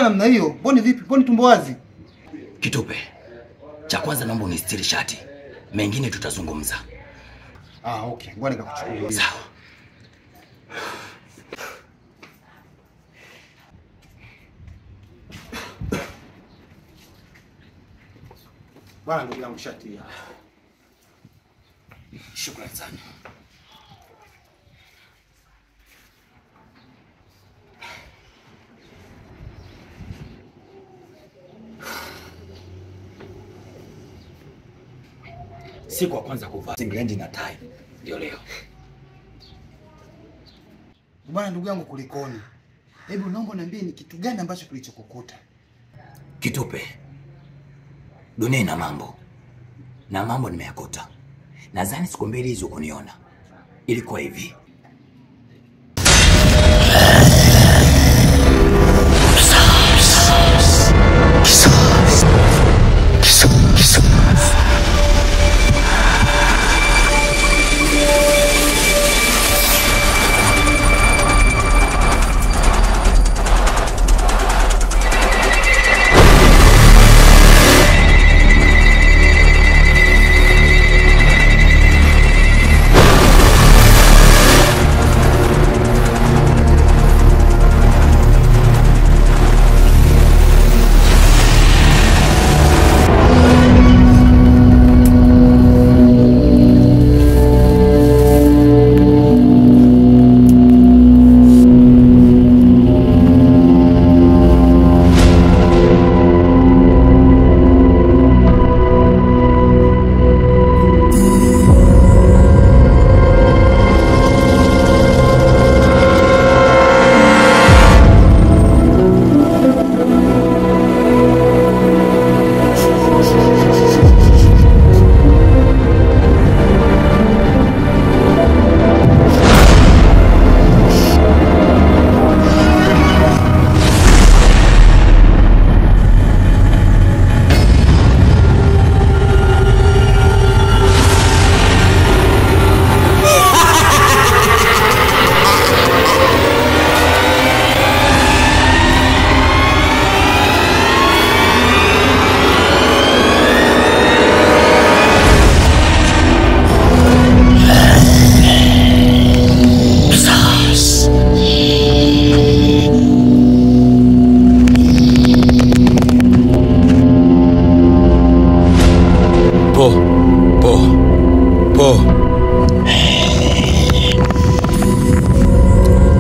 namna hiyo? Mbona vipi? Mbona tumbo wazi? Kitupe. Cha kwanza naomba unistiri shati. Mengine tutazungumza. Okay. Ngoja nikakuchukulia. Sawa. Bwana ndugu yangu shati ya. Shukrani sana. Siku ya kwanza kuvaa singlendi na tai ndio leo. Bwana ndugu yangu kulikoni? Hebu naomba niambie ni kitu gani ambacho kilichokukuta? Kitupe. Dunia ina mambo. Na mambo nimeyakuta. Nadhani siku mbili hizo kuniona. Ilikuwa hivi.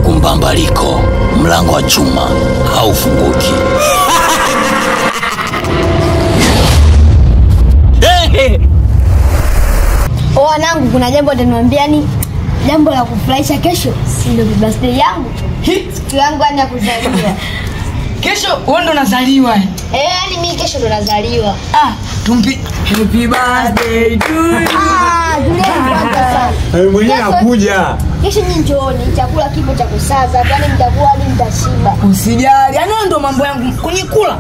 Kumbambaliko, mlango wa chuma haufunguki. Wanangu, kuna jambo ataniambia ni jambo la kufurahisha kesho. Si ndio birthday yangu? Siku yangu ya kuzaliwa. Kesho wewe ndo unazaliwa. Yani mimi kesho ndo nazaliwa. Tumpi happy birthday to you. Mwenye anakuja. Kesho nyinyi njooni, chakula kipo cha kusaza, kwani mtakuwa hadi mtashiba. Usijali. Yaani ndo mambo yangu kwenye kula.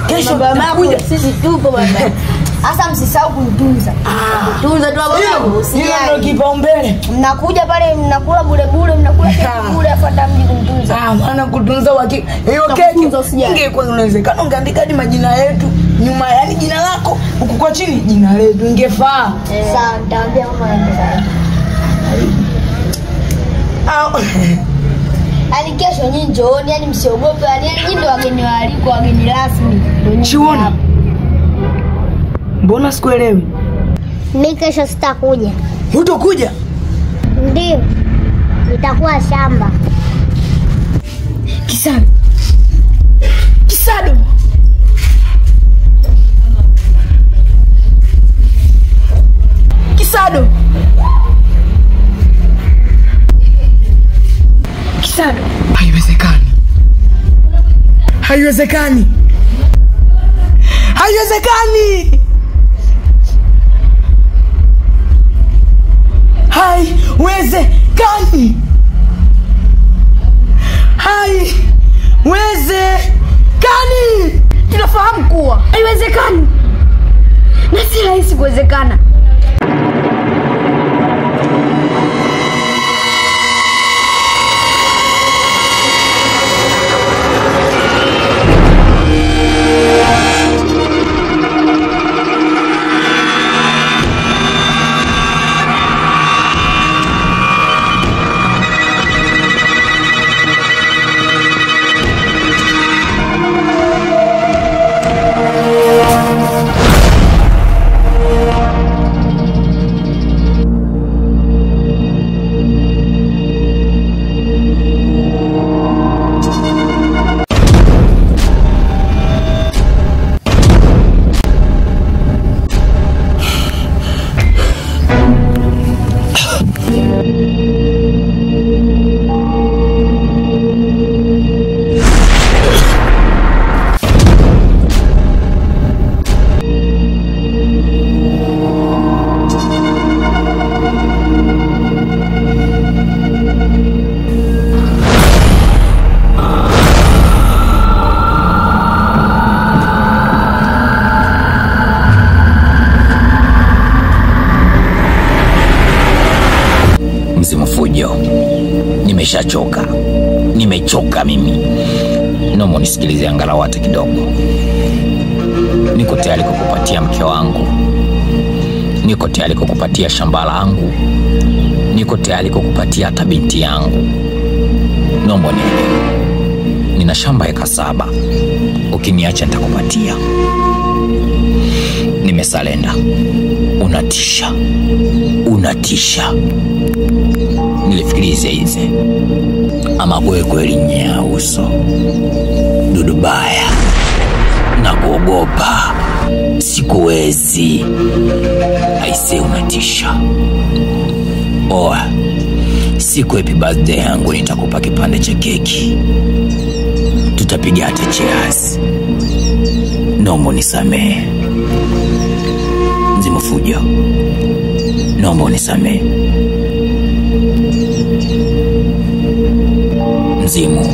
Kesho nakuja, sisi tupo baba. Asa msisahau kunitunza. Kutunza tu hapo. Usijali. Ndio kipaumbele. Mnakuja pale mnakula bure, mnakula bure afuata mji kumtunza. Maana kutunza uhakika. Hiyo keki ingekuwa inawezekana ungeandika hadi majina yetu nyuma, yani jina lako huko kwa chini jina letu ingefaa. Sawa, nitaambia mama aende. Ani kesho nyinyi njooni, yani msiogope, yani nyinyi ndio wageni waalikwa, wageni rasmi. Chiona. Mbona sikuelewi? Mimi kesho sitakuja. Hutakuja? Ndio. Nitakuwa shamba. Kisado. Kisado. Kisado. Kisado. Haiwezekani. Haiwezekani. Haiwezekani. Haiwezekani. Haiwezekani. Tunafahamu kuwa haiwezekani. Na si rahisi kuwezekana. nimeshachoka. Nimechoka mimi. Naomba nisikilize angalau hata kidogo. Niko tayari kukupatia mke wangu. Niko tayari kukupatia shamba langu. Niko tayari kukupatia hata binti yangu. Naomba nielewe. Nina shamba eka 7. Ukiniacha nitakupatia. Nimesalenda. Unatisha. Unatisha. Nilifikirize hizi. Ama wewe kweli nyauso. Dudubaya. Nakuogopa. Sikuwezi. Aise unatisha. Oa. Siku happy birthday yangu nitakupa kipande cha keki. Tutapiga hata cheers. Naomba unisamehe. Mzimu Fujo. Naomba unisamehe. Mzimu.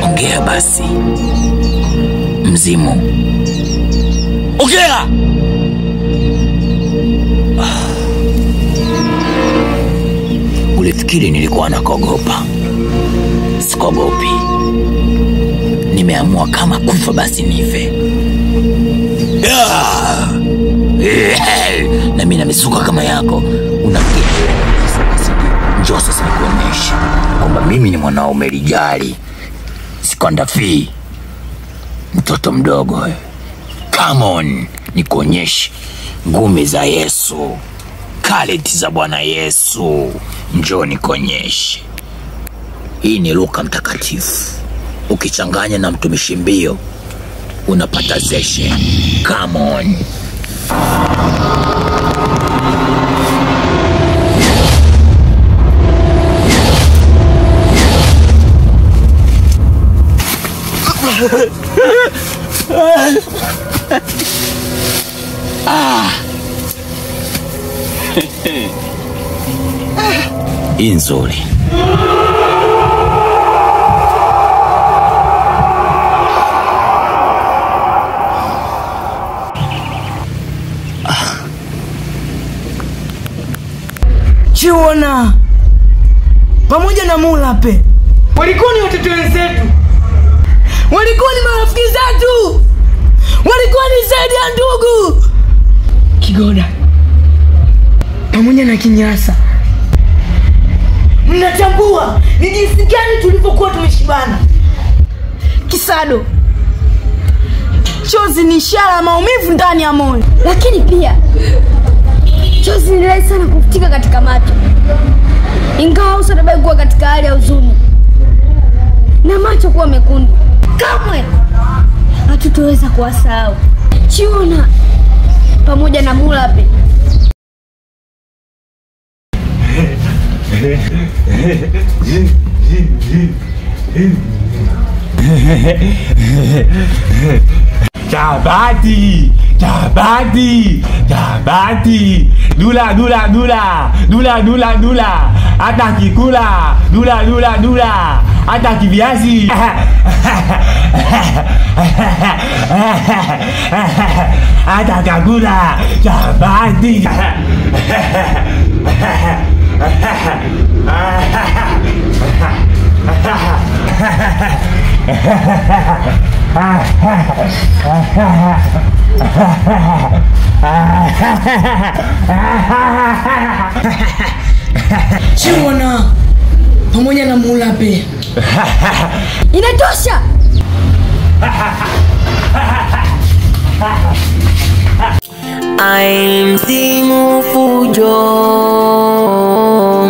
Ongea basi. Mzimu. Ongea! Ulifikiri nilikuwa nakuogopa? Sikuogopi. Nimeamua kama kufa basi nife. Na mimi na misuka kama yako. Unafikiri njoo sasa nikuonyeshe kwamba mimi ni mwanaume lijali. Sikondafi. Mtoto mdogo. Come on, nikuonyeshe ngumi za Yesu. Kaleti za Bwana Yesu. Njoo nikuonyeshe. Hii ni Luka mtakatifu. Ukichanganya na mtumishi mbio unapata zeshe. Come on. Inzuri. Chiona pamoja na Mulape walikuwa ni watoto wenzetu, walikuwa ni marafiki zetu, walikuwa ni zaidi ya ndugu. Kigoda pamoja na Kinyasa, mnatambua ni jinsi gani tulivyokuwa tumeshibana. Kisado, chozi ni ishara ya maumivu ndani ya moyo, Lakini pia chozi ni rahisi sana kufutika katika macho. Ingawa uso unabaki kuwa katika hali ya huzuni na macho kuwa mekundu, kamwe hatutoweza kuwasahau Chiona pamoja na Mulape. Jabati, Jabati, Jabati, dula dula dula, dula dula dula, hata kikula, dula dula dula, hata kiviazi, hata kakula. Jabati. Chiona pamoja na Mulape. Inatosha. Msimu Fujo,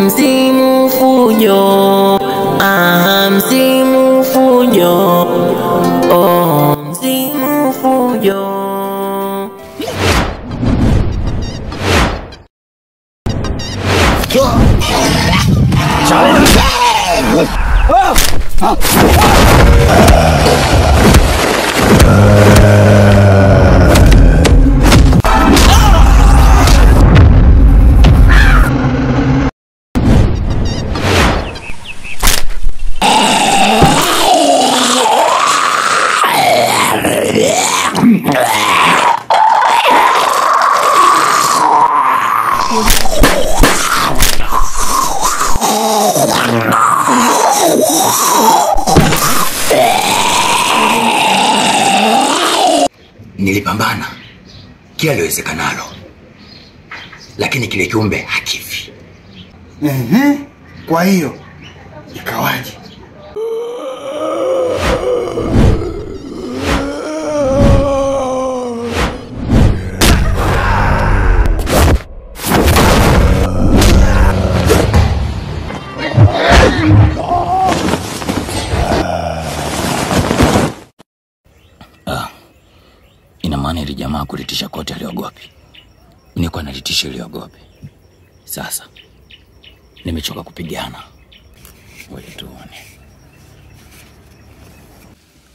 msimu Fujo, msimu Fujo, msimu Fujo. Nilipambana kila liwezekanalo, lakini kile kiumbe hakifi. Kwa hiyo ikawaje? Ina maana ile jamaa kulitisha kote aliogopi. Niko nalitisha ile ogopi. Sasa nimechoka kupigana. Wewe tuone.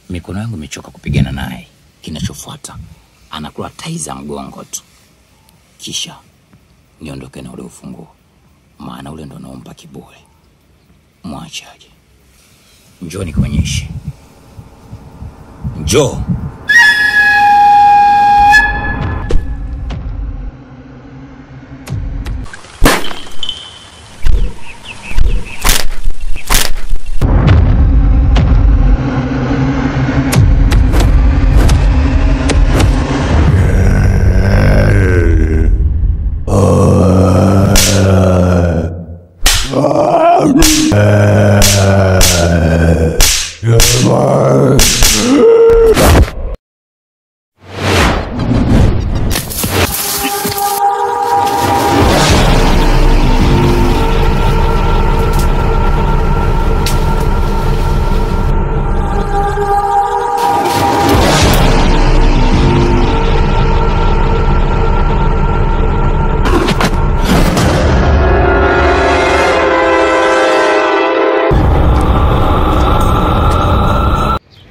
Mikono yangu imechoka kupigana naye. Kinachofuata anakula tai za mgongo tu. Kisha niondoke na ule ufunguo. Maana ule ndo naompa kiburi. Mwachaje. Njoo nikuonyeshe. Njoo.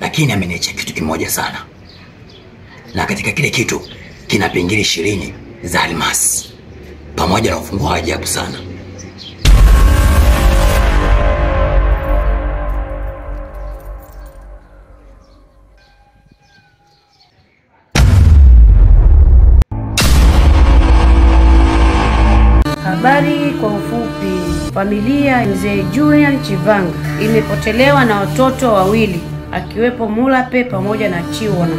Lakini ameniacha kitu kimoja sana. Na katika kile kitu kina pingili 20 za almasi pamoja na ufunguo wa ajabu sana. Habari kwa ufupi. Familia ya Mzee Julian Chivanga imepotelewa na watoto wawili, akiwepo Mulape pamoja na Chiwona.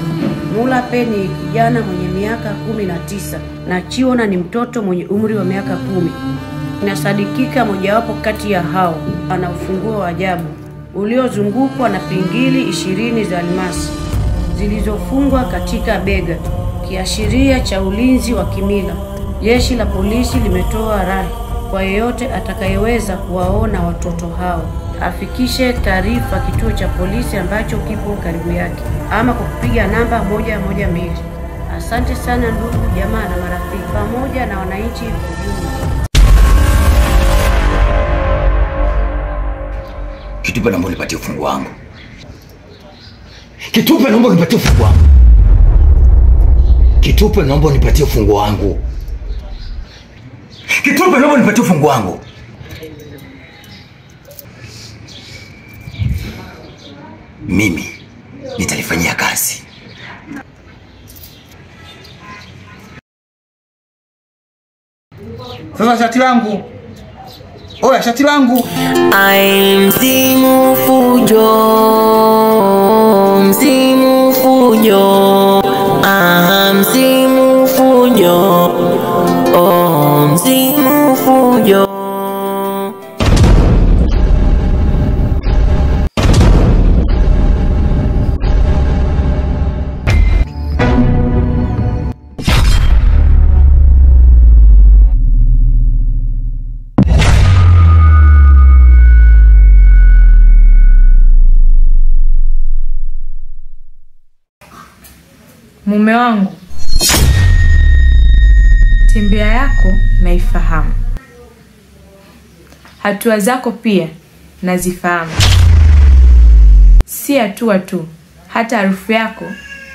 Mulape ni kijana mwenye miaka 19 na Chiwona ni mtoto mwenye umri wa miaka 10. Inasadikika mojawapo kati ya hao ana ufunguo wa ajabu uliozungukwa na pingili 20 za almasi zilizofungwa katika bega, kiashiria cha ulinzi wa kimila. Jeshi la polisi limetoa rai kwa yeyote atakayeweza kuwaona watoto hao afikishe taarifa kituo cha polisi ambacho kipo karibu yake, ama kwa kupiga namba 112. Asante sana ndugu, jamaa na marafiki pamoja na wananchi kwa ujumla. Kitupe, naomba unipatie ufunguo wangu. Kitupe, naomba unipatie ufunguo wangu. Kitupe, naomba unipatie ufunguo wangu. Kitupe, naomba unipatie ufunguo wangu. Mimi nitalifanyia kazi. Sasa shati langu. Oya, shati langu. Msimu fujo, msimu fujo, msimu fujo, msimu fujo. Mume wangu, tembea yako naifahamu, hatua zako pia nazifahamu. Si hatua tu, hata harufu yako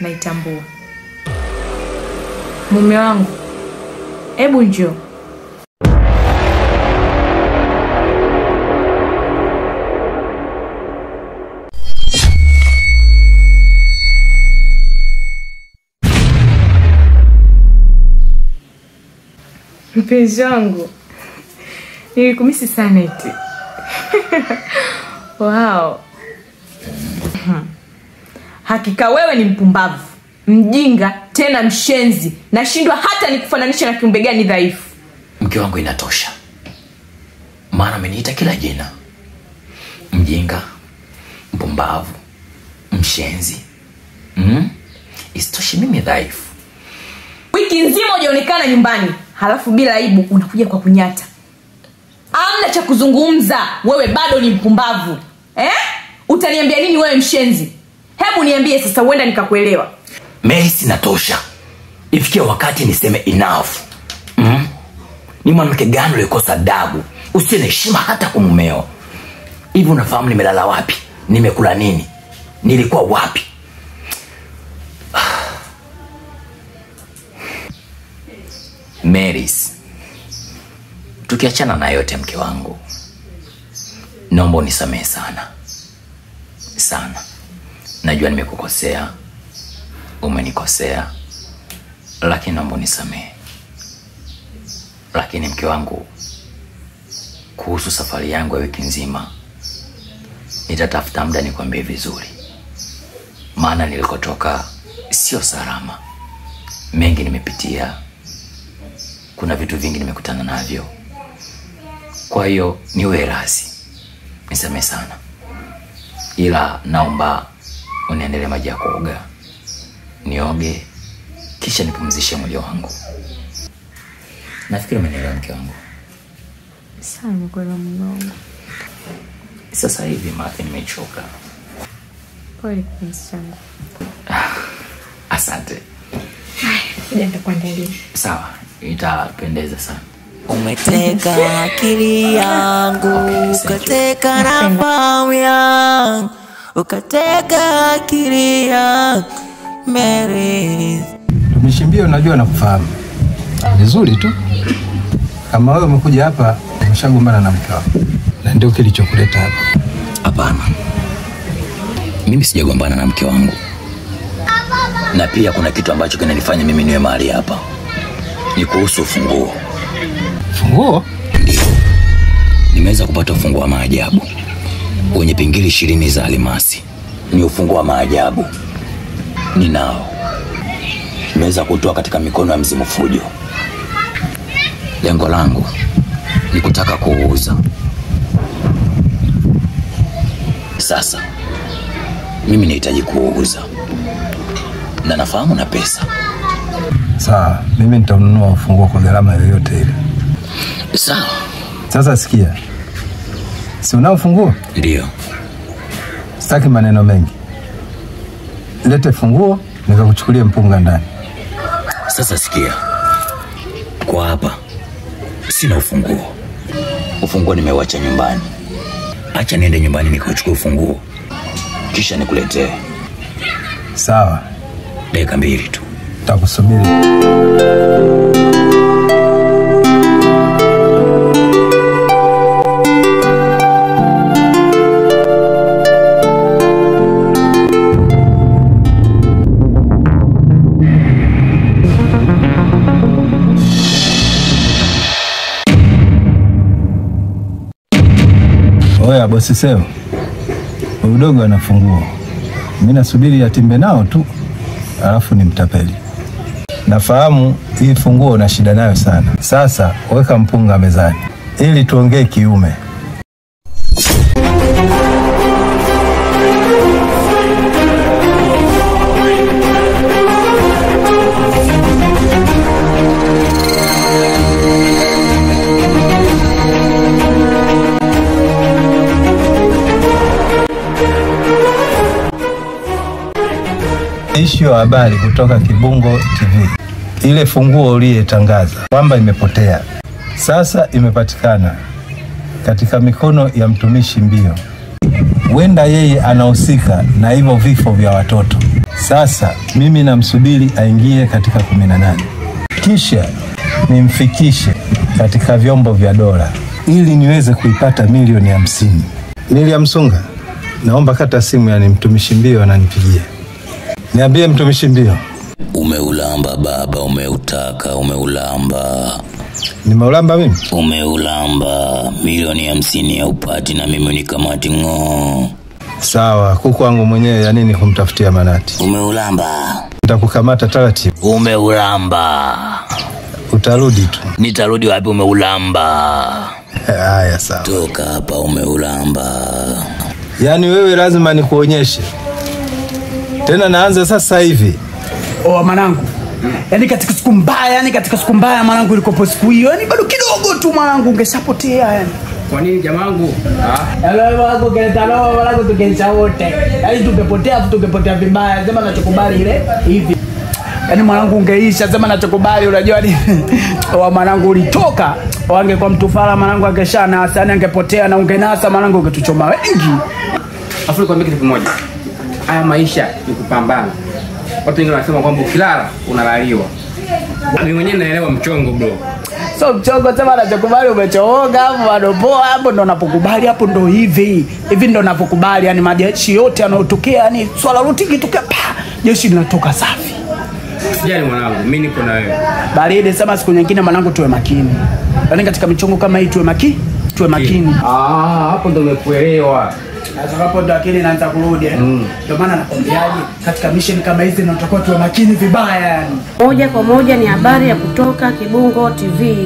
naitambua. Mume wangu, hebu njoo. Mpenzi wangu, nilikumisi sana eti. Wow. Hakika wewe ni mpumbavu. mjinga, tena mshenzi. Nashindwa hata nikufananisha na kiumbe gani dhaifu. Mke wangu, inatosha. Maana ameniita kila jina. Mjinga, mpumbavu, mshenzi. Isitoshe mimi dhaifu. Wiki nzima hujaonekana nyumbani, halafu bila aibu unakuja kwa kunyata. Hamna cha kuzungumza, wewe bado ni mpumbavu. Utaniambia nini wewe mshenzi? Hebu niambie sasa, huenda nikakuelewa. Mary, sinatosha. Ifikia wakati niseme enough. Ni mwanamke gani ulikosa adabu, usiye na heshima hata kwa mumeo? Hivi unafahamu nimelala wapi? Nimekula nini? Nilikuwa wapi? Marys, tukiachana na yote mke wangu, naomba unisamehe sana. Sana. Najua nimekukosea, umenikosea, lakini naomba unisamehe. Lakini mke wangu, kuhusu safari yangu ya wiki nzima, nitatafuta muda nikwambie vizuri. Maana nilikotoka sio salama. Mengi nimepitia. Kuna vitu vingi nimekutana navyo. Kwa hiyo niwe radhi. Nisamehe sana. Ila naomba uniendelee maji ya kuoga. Nioge kisha nipumzishe mwili wangu. Nafikiri umenielewa mke wangu. Sawa, nimekuelewa mwanangu. Sasa hivi maana nimechoka. Pole kipenzi changu. Asante. Ndio nitakuandalia. Sawa, itapendeza sana. Umeteka akili yangu, ukateka na fahamu yangu, ukateka akili yangu, Mary. Mtumishi unajua na kufahamu vizuri tu. Kama wewe umekuja hapa umeshagombana na mke wako, na ndio kilichokuleta hapa. Hapana. Mimi sijagombana na mke wangu. Na pia kuna kitu ambacho kinanifanya mimi niwe mahali hapa. Ni kuhusu funguo. Funguo? Ndio. Nimeweza kupata ufunguo wa maajabu wenye pingili 20 za almasi. Ni ufunguo wa maajabu. Ninao. Nimeweza kutoa katika mikono ya mzimu Fujo. Lengo langu ni kutaka kuuza. Sasa mimi nahitaji kuuza. Na nafahamu na pesa. Sawa, mimi nitanunua ufunguo kwa gharama yoyote ile. Sawa. Sasa sikia. Si unao ufunguo? Ndio. Sitaki maneno mengi. Lete funguo nikakuchukulie mpunga ndani. Sasa sikia. Kwa hapa sina ufunguo. Ufunguo nimeuacha nyumbani. Acha niende nyumbani nikachukue ufunguo kisha nikuletee. Sawa. Dakika 2 tu. Takusubiri. Oya bosi Seo. Udogo ana funguo. Mimi nasubiri atimbe nao tu. Alafu ni mtapeli. Nafahamu hii funguo una shida nayo sana. Sasa weka mpunga mezani ili tuongee kiume. Ishu habari kutoka Kibungo TV. Ile funguo uliyetangaza kwamba imepotea, sasa imepatikana katika mikono ya mtumishi Mbio. Wenda yeye anahusika na hivyo vifo vya watoto. Sasa mimi namsubiri aingie katika 18. Kisha nimfikishe katika vyombo vya dola ili niweze kuipata milioni 50. Niliamsunga. Naomba kata simu ya mtumishi Mbio ananipigia. Niambie mtumishi Mbio. Umeulamba baba, umeutaka, umeulamba. Nimeulamba mimi? Umeulamba. Milioni 50 ya upati na mimi nikamati ngo. Sawa, kuku wangu mwenyewe ya nini kumtafutia manati? Umeulamba. nitakukamata taratibu. Umeulamba. Utarudi tu. Nitarudi wapi umeulamba? Haya sawa. Toka hapa umeulamba. Yaani wewe lazima nikuonyeshe. Tena naanza sasa hivi. Mwanangu. Yaani katika siku mbaya mwanangu ilikopo siku hiyo. Yaani bado kidogo tu mwanangu ungeshapotea yani. Kwa nini jamangu? Hello wangu keleta wangu tukesha wote. Yaani tungepotea vibaya. Sema nachokubali ile hivi. Yaani mwanangu ungeisha sema nachokubali unajua ni mwanangu ulitoka. Wangekuwa mtufala mwanangu angeshana sana angepotea na ungenasa mwanangu ungetuchoma wengi. Afu nikwambie kitu kimoja. Haya maisha ni kupambana. Watu wengine wanasema kwamba ukilala unalaliwa. Mimi mwenyewe naelewa mchongo bro. So mchongo sema nachokubali umechooga hapo bado poa hapo ndo napokubali hapo ndo hivi ndo napokubali yani majeshi yote yanayotokea yani swala lote kitokea jeshi linatoka safi. Sijali mwanangu, mimi niko na wewe. Baridi sema siku nyingine mwanangu tuwe makini. Yaani katika michongo kama hii tuwe makini. Hapo ndo umekuelewa. Sasa hapo ndo akili inaanza kurudi yani. Ndio maana nakwambiaje katika mission kama hizi ndio tutakuwa tuwe makini vibaya yani. Moja kwa moja ni habari ya kutoka Kibungo TV.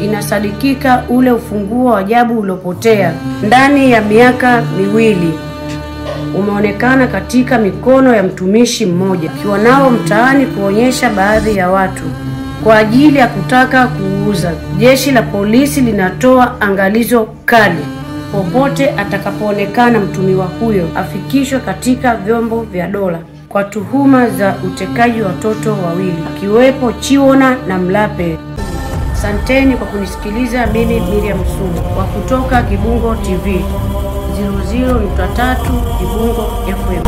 Inasadikika ule ufunguo wa ajabu uliopotea ndani ya miaka miwili umeonekana katika mikono ya mtumishi mmoja akiwa nao mtaani kuonyesha baadhi ya watu kwa ajili ya kutaka kuuza. Jeshi la polisi linatoa angalizo kali. Popote atakapoonekana mtumiwa huyo afikishwe katika vyombo vya dola kwa tuhuma za utekaji watoto wawili akiwepo Chiwona na Mlape. Asanteni kwa kunisikiliza. Mimi Miriam Sumu wa kutoka Kibungo TV 00.3 Kibungo FM.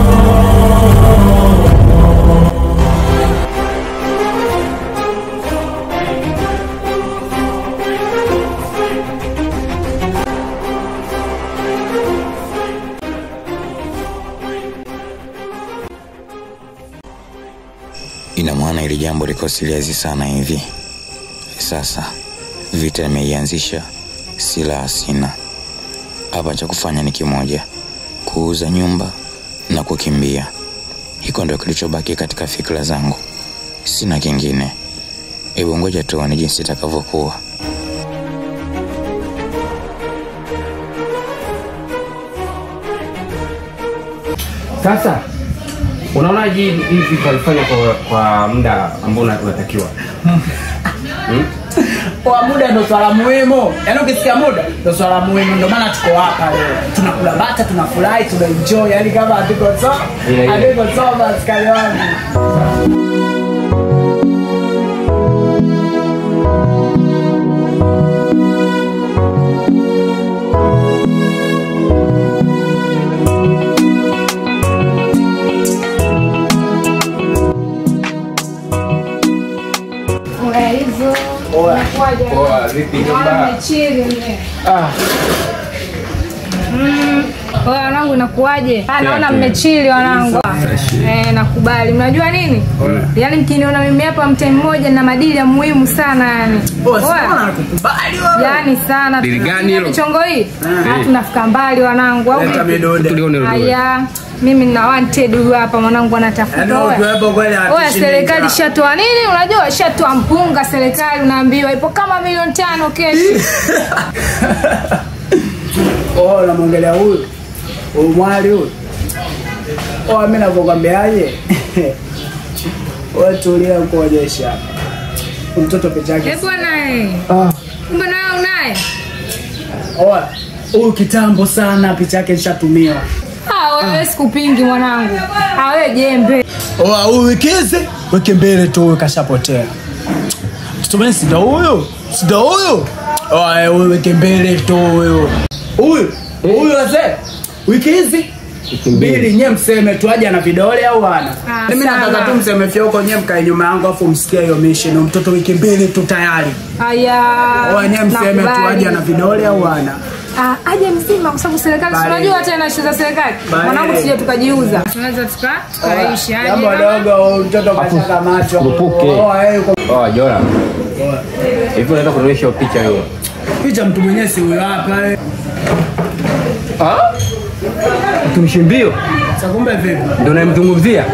Ina maana ili jambo liko serious sana hivi. Sasa vita imeianzisha, silaha sina. Hapa cha kufanya ni kimoja, kuuza nyumba na kukimbia. Hiko ndio kilichobaki katika fikra zangu. Sina kingine. Hebu ngoja tuone jinsi itakavyokuwa. Sasa unaona hivi tulifanya kwa muda ambao unatakiwa. Kwa muda ndo swala muhimu. Yaani ukisikia muda ndo swala muhimu. Ndio maana tuko hapa leo. Tunakula bata, tunafurahi, tunaenjoy. Yaani kama hatuko sawa askari wangu. Poa, vipi nyumba? Wanangu nakuaje? Naona mmechili wanangu. Nakubali. Mnajua nini? Yaani mkiniona mimi hapa mtemi mmoja na madili ya muhimu sana yani. Sana nakukubali wewe. Yaani sana. Dili gani hilo? Michongo hii? Tunafika mbali wanangu. Haya. Mimi nina wanted huyu hapa mwanangu anatafuta. Oya serikali shatoa nini? Unajua shatoa mpunga serikali unaambiwa ipo kama milioni 5 keshi. Namuongelea huyu. Mwali huyu. Mimi nakwambiaje? Wewe tulia kuonyesha hapa. Mtoto peke yake. Bwana kumbe nawe unaye? Huyu kitambo sana picha yake ishatumiwa. Wewe sikupingi mwanangu. Wewe jembe. Huyu weke mbele tu kashapotea. Tutumeni sida huyo. Huyu weke mbele tu huyo. Huyu wazee. Wiki hizi mbili nye mseme tu aje na vidole au ana. Mimi nataka tu mseme fyoko nye mkae nyuma yangu afu msikie hiyo mission. Mtoto wiki mbili tu tayari. Nye mseme tu aje na vidole au ana. Aje mzima kwa sababu serikali tunajua tena shida za serikali. Mwanangu tusije tukajiuza. Tunaweza tukaishi aje. Jambo dogo mtoto kashaka macho. Jora. Hivi unataka kuonyesha picha hiyo? Picha mtu mwenyewe si huyo hapa. Mtumishi mbio. Sasa kumbe vipi? Ndio namzungumzia.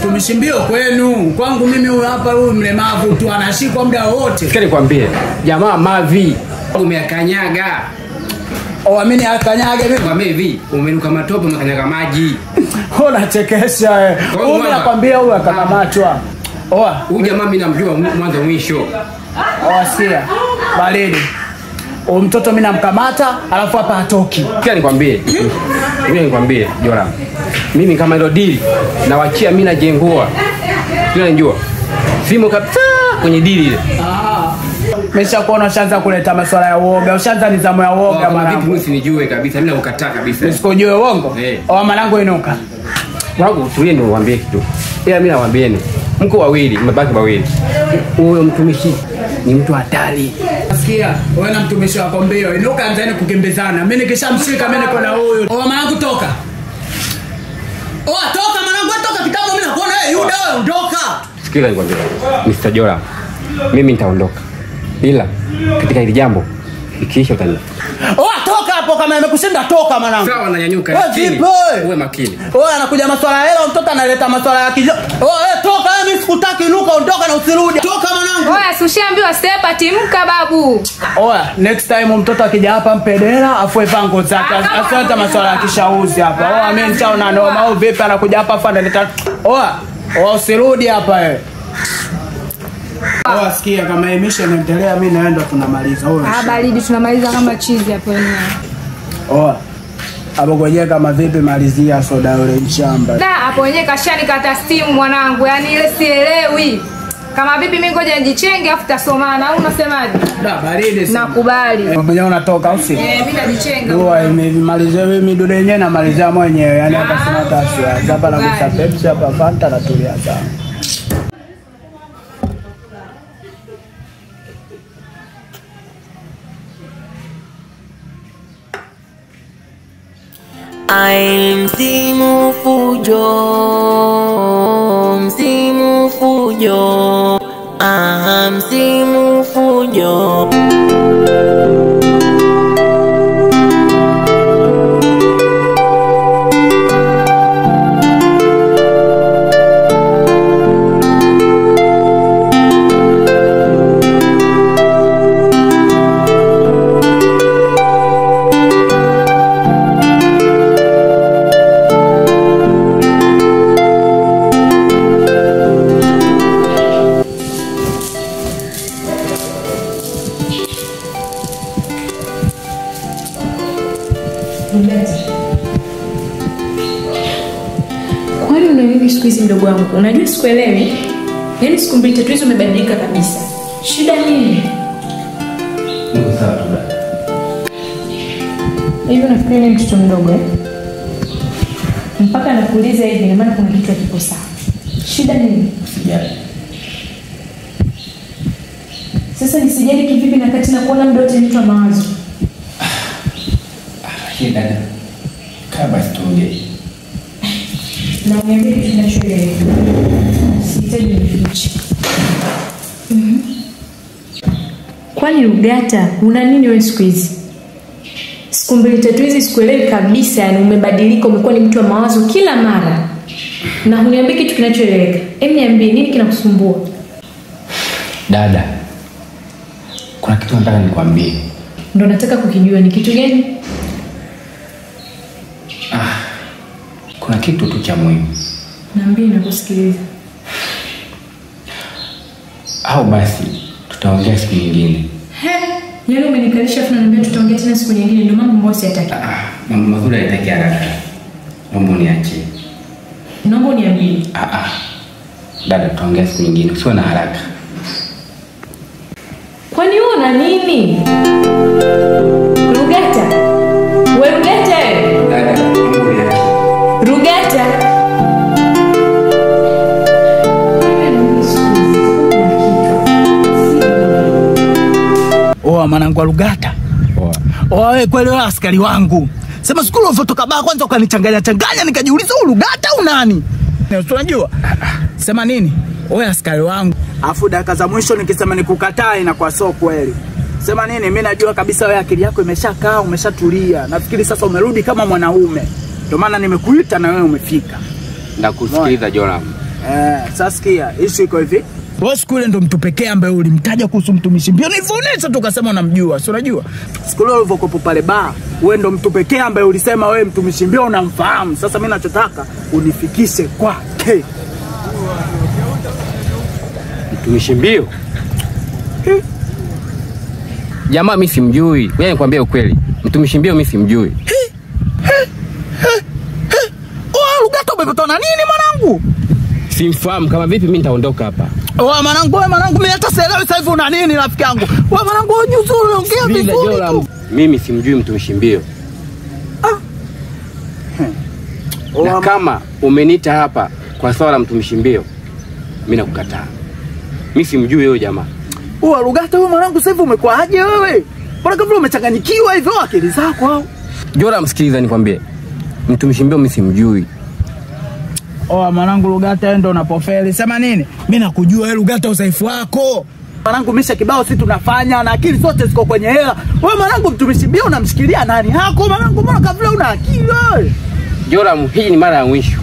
tumeshimbio kwenu. Kwangu mimi huyu hapa huyu mlemavu tu anashikwa muda wote. Sikia nikwambie, jamaa mavi umeakanyaga. Mimi akanyage mimi. Kwa hivi, umenuka matope umekanyaga maji. Unachekesha Mimi nakwambia huyu akakamatwa. Huyu jamaa mimi namjua mwanzo mwisho. Sia. Baridi. Mtoto mimi namkamata alafu hapa hatoki. Sikia nikwambie. Mimi nikwambie, Joram. Mimi kama hilo deal nawachia mimi na Jengua. Unajua? Simo kabisa kwenye deal ile. Nimeshakuona ushaanza kuleta masuala ya uoga, ushaanza nizamu ya uoga mwanangu. Vipi usinijue kabisa, mimi nakukataa kabisa. Usikojue uongo? Mwanangu inuka. Mwanangu tulie niwaambie kitu. Mimi nawaambieni, mko wawili, mmebaki wawili. Huyo mtumishi ni mtu hatari. Sikia, wewe na mtumishi wako mbio, inuka anzeni kukimbizana. Mimi nikishamshika mimi niko na huyo. Mwanangu toka. Toka mwanangu, toka kitambo mimi nakuona wewe Yuda wewe ondoka. Sikia nikwambia, Mr. Joram. Mimi nitaondoka. Ila katika hili jambo ikiisha utani. Toka hapo kama imekushinda toka mwanangu. Sawa nanyanyuka chini. Uwe makini. Anakuja masuala ya hela mtoto analeta masuala ya kijo. Toka mimi sikutaki inuka ondoka na usirudi. Toka mwanangu. Ushaambiwa step timka babu. Next time mtoto akija hapa mpedera afue vango zake. Asante masuala ya kishauzi hapa. Mimi nitaona noma au vipi anakuja hapa afa analeta. Usirudi hapa wewe. Sikia kama emission inaendelea mimi naenda tunamaliza. Baridi tunamaliza kama chizi hapo wenyewe. Hapo kwenyewe kama vipi malizia soda yule mshamba. Hapo wenyewe kashani kata steam mwanangu. Yaani ile sielewi. Kama vipi mimi ngoja nijichenge afu tasomana au unasemaje? Baridi sana. Nakubali. Mwenyewe unatoka au si? Mimi najichenga. Imemalizia mimi dude yenyewe na malizia mwenyewe. Yaani hapa sina taswira. Hapa na kusa Pepsi hapa Fanta na tulia sana. Msimu fujo, msimu fujo, msimu fujo. Kwani unanibi siku hizi mdogo wangu? Unajua sikuelewi. Yaani siku mbili tatu hizo umebadilika kabisa. Shida nini? Niko sawa tu dada. Hivi nafikiri ni mtoto mdogo mpaka anakuuliza hivi na maana kuna kitu hakipo sawa. Shida nini? Usijali. Sasa nisijali kivipi na kati na kuona muda wote mtu wa mawazo? Shida dada. Kaa basi tuongee. Na uniambie kitu kinachoeleweka. Sihitaji nifiche. Kwani Rugata, una nini wewe siku hizi? Siku mbili tatu hizi sikuelewi kabisa, yani umebadilika, umekuwa ni mtu wa mawazo kila mara. Na huniambie kitu kinachoeleweka. Hebu niambie nini kinakusumbua? Dada. Kuna kitu nataka nikwambie. Ndio nataka kukijua, ni kitu gani? Kuna kitu tu cha muhimu. Niambie na kusikiliza. Au basi tutaongea siku nyingine. Yaani umenikalisha afu unaniambia tutaongea tena siku nyingine, ndio mambo ambayo siyataki. Mambo mazuri hayataki haraka. Mambo niachie. Naomba uniambie. Dada tutaongea siku nyingine, usiwe na haraka. Kwani wewe una nini? Rugata. Wewe Rugata. Dada, mambo niachie. Rugata. Mwanangu wa Rugata. Wewe kweli wewe askari wangu. Sema siku ulivotoka baa kwanza ukanichanganya nikajiuliza huyu Rugata au nani? Unajua? Sema nini? Wewe askari wangu. Afu dakika za mwisho nikisema nikukataa inakuwa sio kweli. Sema nini? Mimi najua kabisa wewe akili yako imeshakaa, umeshatulia. Nafikiri sasa umerudi kama mwanaume. Ndio maana nimekuita na wewe umefika. Ndakusikiliza Joram. Sasa sikia, issue iko hivi. Wewe siku ile ndo mtu pekee ambaye ulimtaja kuhusu mtumishi mbio. Nivuonesha tu ukasema unamjua, si unajua? Siku ile ulivyokuwa pale bar, wewe ndo mtu pekee ambaye ulisema wewe mtumishi mbio unamfahamu. Sasa mimi nachotaka unifikishe kwake. Mtumishi mbio? Jamaa mimi simjui. Wewe nikwambie ukweli. Mtumishi mbio mimi simjui. Lugata umepatana nini mwanangu? Simfahamu. Kama vipi mimi nitaondoka hapa? Mwanangu mimi hata sielewi sasa hivi una nini rafiki yangu. Mwanangu unjuzuru ongea vizuri. Mimi simjui mtumishi mbio. Na kama umenita hapa kwa swala mtumishi mbio, mimi nakukataa. Mimi simjui huyo jamaa. Lugata wewe mwanangu sasa hivi umekuwa aje wewe? Mbona kama umechanganyikiwa hivyo akili zako au? Jola msikiliza nikwambie. Mtumishi mbio mimi simjui. Mwanangu Lugata ndo unapofeli. Sema nini? Mimi nakujua wewe Lugata udhaifu wako. Mwanangu misha kibao sisi tunafanya na akili zote ziko kwenye hela. Wewe mwanangu mtumishi mbio unamshikilia nani hako mwanangu? Mbona kabla una akili wewe? Jola hii ni mara ya mwisho.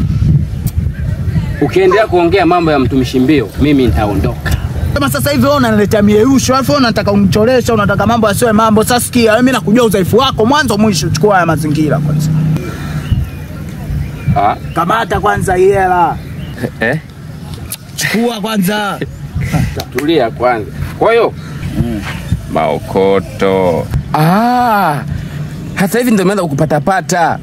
Ukiendelea kuongea mambo ya mtumishi mbio, mimi nitaondoka. Kama sasa hivi wewe unaniletea mieyusho, alafu unataka unichoresha, unataka mambo yasiwe mambo. Sasa sikia, mimi nakujua udhaifu wako mwanzo mwisho. Chukua haya mazingira kwanza. Kamata kwanza hela. Chukua kwanza. Tulia kwanza. Kwa hiyo maokoto. Hata hivi ndio nimeanza kukupata.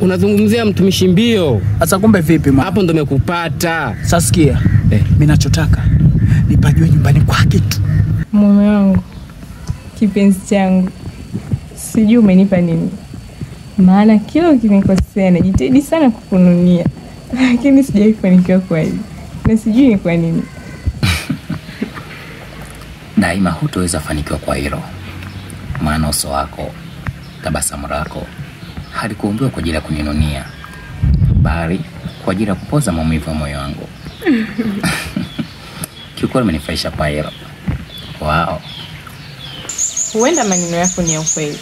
Unazungumzia mtumishi mbio. Sasa kumbe vipi mama? Hapo ndio nimekupata. Sasa sikia. Mimi nachotaka nipajue nyumbani kwake tu. Mume wangu, kipenzi changu, sijui umenipa nini. Maana kila ukinikosea najitahidi sana kukununia. Lakini sijaifanikiwa kwa hili. Na sijui ni kwa nini. Daima hutoweza fanikiwa kwa hilo. Maana uso wako, tabasamu lako halikuumbiwa kwa ajili ya kuninunia, bali kwa ajili ya kupoza maumivu ya moyo wangu. Kiukweli umenifurahisha kwa hilo. Wow. Huenda maneno yako ni ya ukweli,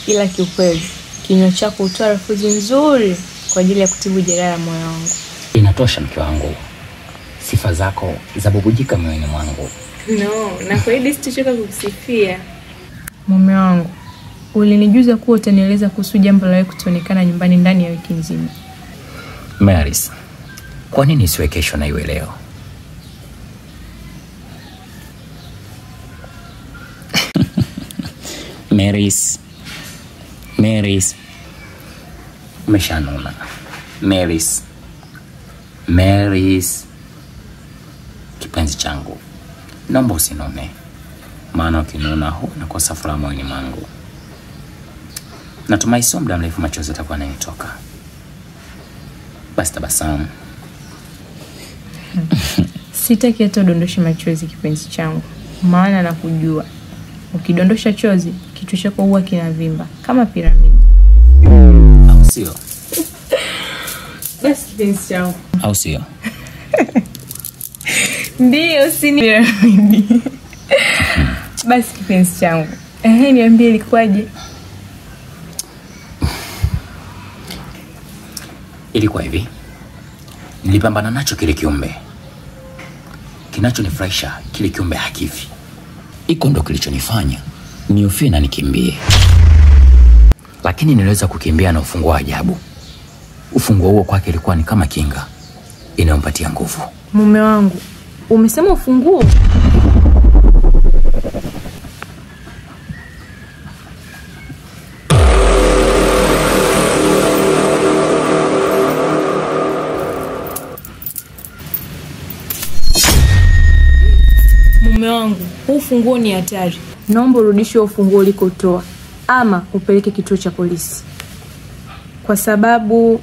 ila kiukweli kinywa chako hutoa lafudhi nzuri kwa ajili ya kutibu jeraha la moyo wangu. Inatosha mke wangu. Sifa zako zabubujika moyoni mwangu. No, na kwa hili sitachoka kukusifia. Mume wangu, ulinijuza kuwa utanieleza kuhusu jambo la wewe kutonekana nyumbani ndani ya wiki nzima. Maris, kwa nini isiwe kesho na iwe leo? Maris. Umeshanuna. Maris. Kipenzi changu, naomba usinune. Maana ukinuna huwa nakosa furaha moyoni mwangu. Natumai sio muda mrefu machozi yatakuwa yanitoka. Basi tabasamu. Sitaki hata udondoshe machozi kipenzi changu. Maana nakujua. Ukidondosha chozi, kichwa chako huwa kinavimba kama piramidi. Au sio? Basi kipenzi changu. Au sio? Ndio, si ni piramidi. Basi kipenzi changu. Niambie ilikuwaje? Ilikuwa hivi. Nilipambana nacho kile kiumbe. Kinachonifurahisha kile kiumbe hakifi. Iko ndo kilichonifanya niufie na nikimbie. Lakini niliweza kukimbia na ufunguo wa ajabu. Ufunguo huo kwake ilikuwa ni kama kinga inayompatia nguvu. Mume wangu, umesema ufunguo? Mume wangu, huu ufunguo ni hatari. Naomba urudishe ufunguo ulikotoa ama upeleke kituo cha polisi. Kwa sababu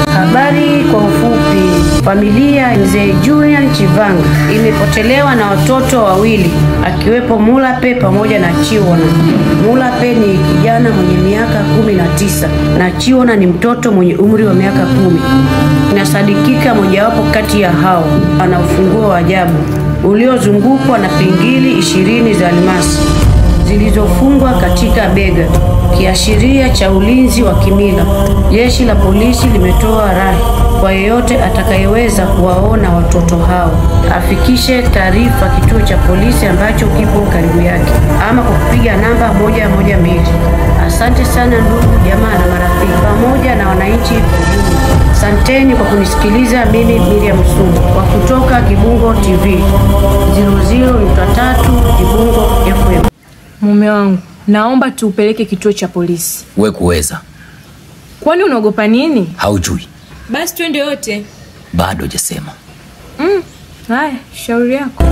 habari kwa ufupi, familia ya Mzee Julian Chivanga imepotelewa na watoto wawili akiwepo Mulape pamoja na Chiwona. Mulape ni kijana mwenye miaka 19 na Chiwona ni mtoto mwenye umri wa miaka 10. Inasadikika mojawapo kati ya hao ana ufunguo wa ajabu uliozungukwa na pingili 20 za almasi zilizofungwa katika bega, kiashiria cha ulinzi wa kimila. Jeshi la polisi limetoa rai kwa yeyote atakayeweza kuwaona watoto hao afikishe taarifa kituo cha polisi ambacho kipo karibu yake, ama kwa kupiga namba 112. Asante sana ndugu, jamaa na marafiki pamoja na wananchi kwa ujumla. Asanteni kwa kunisikiliza. Mimi Miriam Sumu kwa kutoka Kibungo TV 00.3 Kibungo FM. Mume wangu, naomba tuupeleke kituo cha polisi. We kuweza. Kwani unaogopa nini? Haujui. Basi twende yote. Bado hujasema. Haya, shauri yako.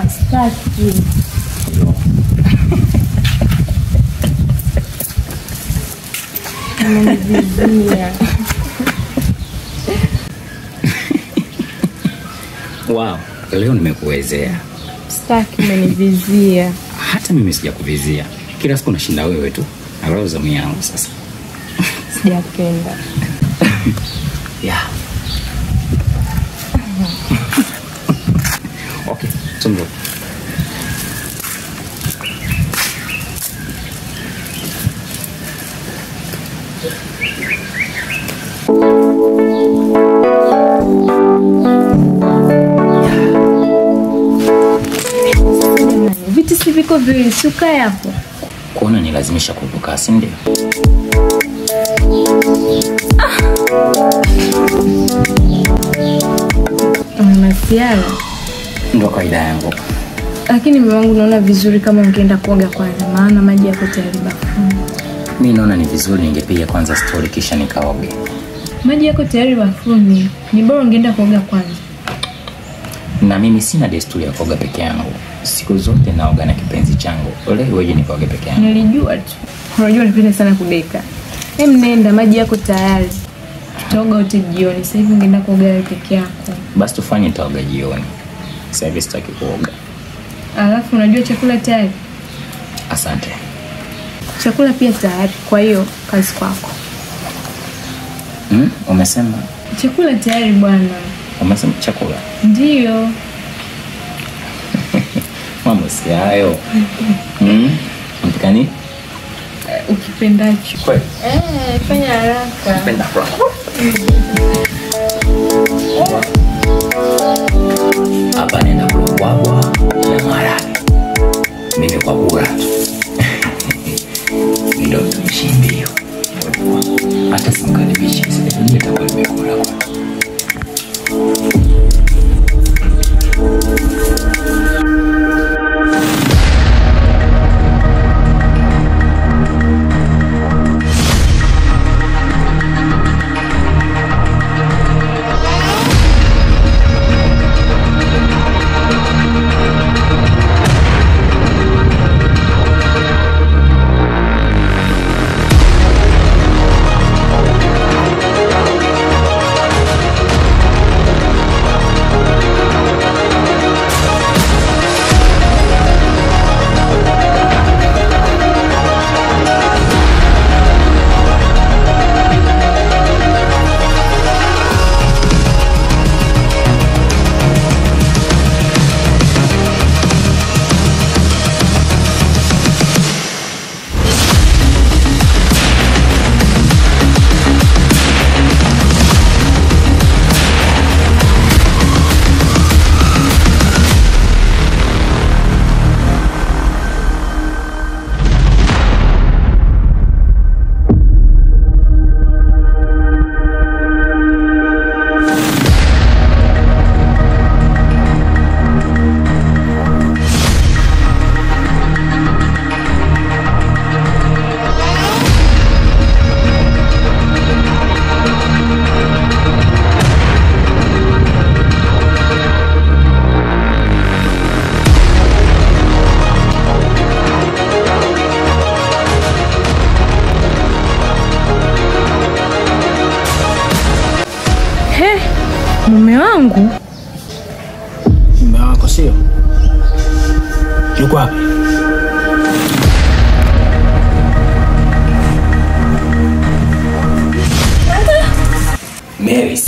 Staki. Umenivizia. Wow, leo nimekuwezea. Staki, umenivizia. Hata mimi sijakuvizia. Kila siku nashinda wewe tu. Angalau zamu yangu sasa. Sijapenda. Yeah. Okay, tumbo. Vitu si viko vile, suka yapo. Kuona nilazimisha kuvuka, si ndio? Unasiala. Ndio kaida yangu. Lakini mume wangu naona vizuri kama ungeenda kuoga kwanza, maana maji yako tayari bafuni. Mimi naona ni vizuri ningepiga kwanza story kisha nikaoge. Maji yako tayari bafuni. Ni bora ungeenda kuoga kwanza. Na mimi sina desturi ya kuoga peke yangu. Siku zote naoga na kipenzi changu. Leo wewe nikoge peke yangu. Nilijua tu. Unajua napenda sana kudeka. Nenda, maji yako tayari. Tutaoga wote jioni. Sasa hivi ungeenda kuoga wewe peke yako. Basi tufanye taoga jioni. Sasa hivi sitaki kuoga. Alafu unajua chakula tayari? Asante. Chakula pia tayari. Kwa hiyo kazi kwako. Umesema? Chakula tayari bwana. Umesema chakula? Ndio. Mambo si hayo. Mpikani? Ukipendacho. Kweli? Fanya haraka. Penda kwa. Hapa nenda kulobwabwa na maragi. Mimi kwa kura tu. Ndio tumshimbio. Hata simkaribishe. Mimi nitakuwa nimekula kwa. Mume wangu? Mume wako sio? Yuko wapi? Mary's.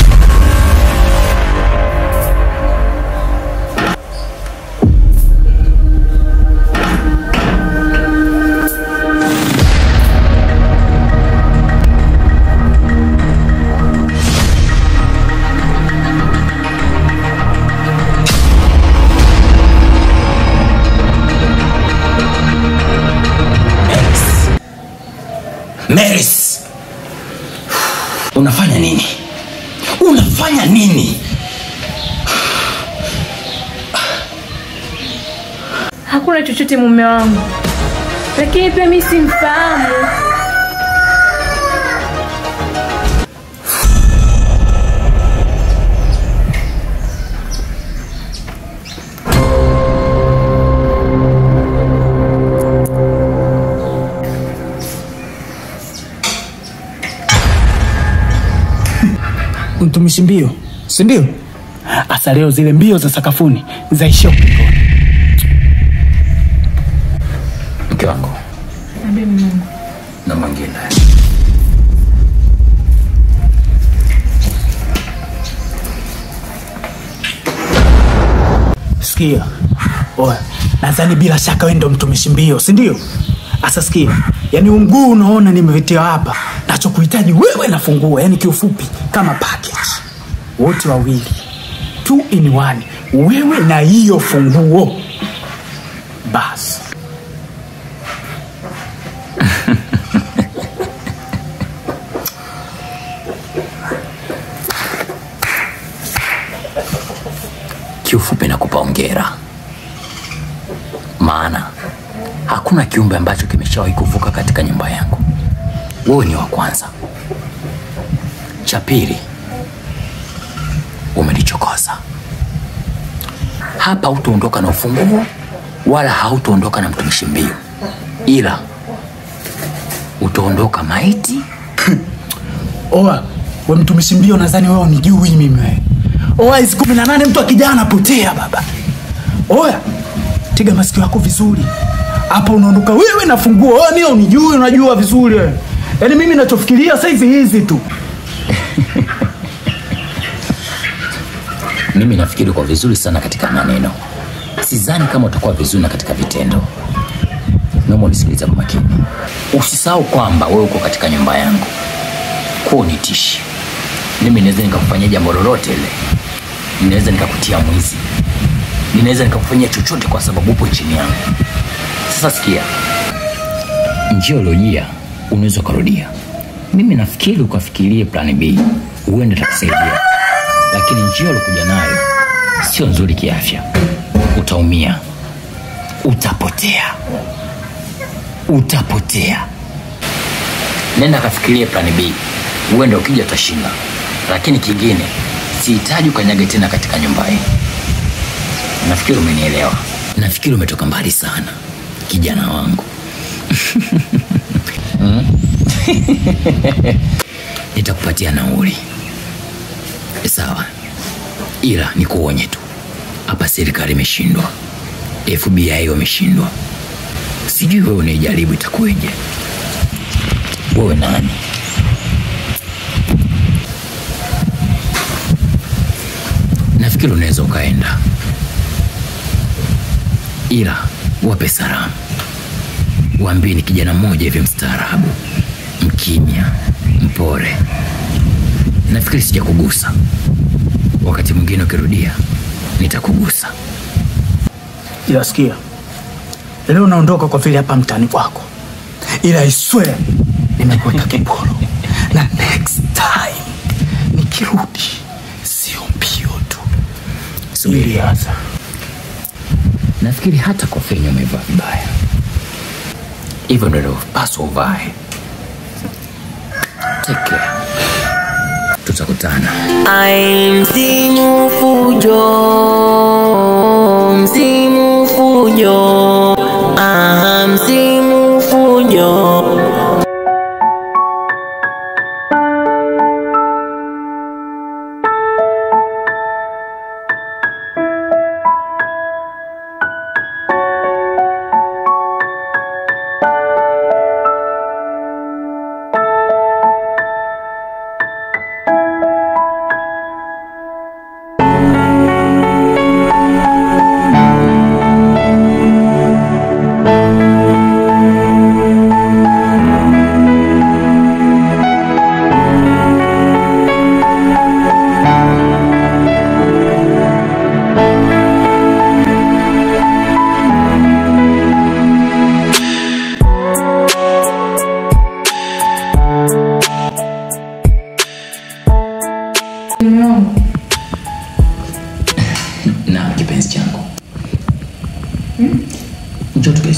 Mary's. Unafanya nini? Unafanya nini? Hakuna chochote mume wangu. Lakini pia mimi simfahamu. Mtumishi mbio, si ndio? Asa leo zile mbio za sakafuni zaishia ukingoni. Mke wangu. Nabii Mungu. Na mwingine. Sikia. Oya, nadhani bila shaka wewe ndo mtumishi mbio, si ndio? Asa sikia. Yaani mguu unaona nimevetea hapa. Nachokuhitaji wewe na funguo, yani kiufupi kama package. Wote wawili. 2 in 1. Wewe na hiyo funguo. Bas. Kiufupi nakupa hongera. Maana hakuna kiumbe ambacho kimeshawahi kuvuka katika nyumba yangu. Wewe ni wa kwanza. Cha pili, umenichokoza. Hapa hutaondoka na ufunguo wala hautaondoka na mtumishi mbio, ila utaondoka maiti. Oa, wewe mtumishi mbio nadhani wewe unijui mimi wewe. Oa, hizo 18 mtu akijana anapotea baba. Oya, tega masikio yako vizuri. Hapa unaondoka wewe na funguo. Oa, mimi unijui, unajua vizuri wewe. Yaani mimi ninachofikiria sasa hizi tu. Mimi nafikiri kwa vizuri sana katika maneno. Sidhani kama utakuwa vizuri na katika vitendo. Na naomba unisikilize kwa makini. Usisahau kwamba wewe uko katika nyumba yangu. Kwa unitishi. Mimi naweza nikakufanyia jambo lolote ile. Ninaweza nikakutia mwizi. Ninaweza nikakufanyia chochote kwa sababu upo chini yangu. Sasa sikia. Njia ulojia unaweza kurudia. Mimi nafikiri ukafikirie plan B. Uende takusaidia. Lakini njia ulokuja nayo sio nzuri kiafya. Utaumia. Utapotea. Nenda kafikirie plan B. Uende ukija utashinda. Lakini kingine, sihitaji ukanyage tena katika nyumba hii. Nafikiri umenielewa. Nafikiri umetoka mbali sana, kijana wangu. Nitakupatia nauli. Sawa. Ila nikuonye tu. Hapa serikali imeshindwa. FBI wameshindwa. Sijui wewe unijaribu itakuweje. Wewe nani? Nafikiri unaweza ukaenda. Ila wape salamu. Waambie ni kijana mmoja hivi mstaarabu, mkimya, mpore. Nafikiri sijakugusa. Wakati mwingine ukirudia nitakugusa. Ila sikia. Leo naondoka kwa vile hapa mtani kwako. Ila I swear nimekuweka kiporo. Na next time nikirudi sio mbio tu. Subiri hasa. Nafikiri hata kwa fenye umevaa vibaya. Hivyo ndio paswa uvae. Take care. Tutakutana. Msimu fujo. Msimu fujo. Msimu fujo.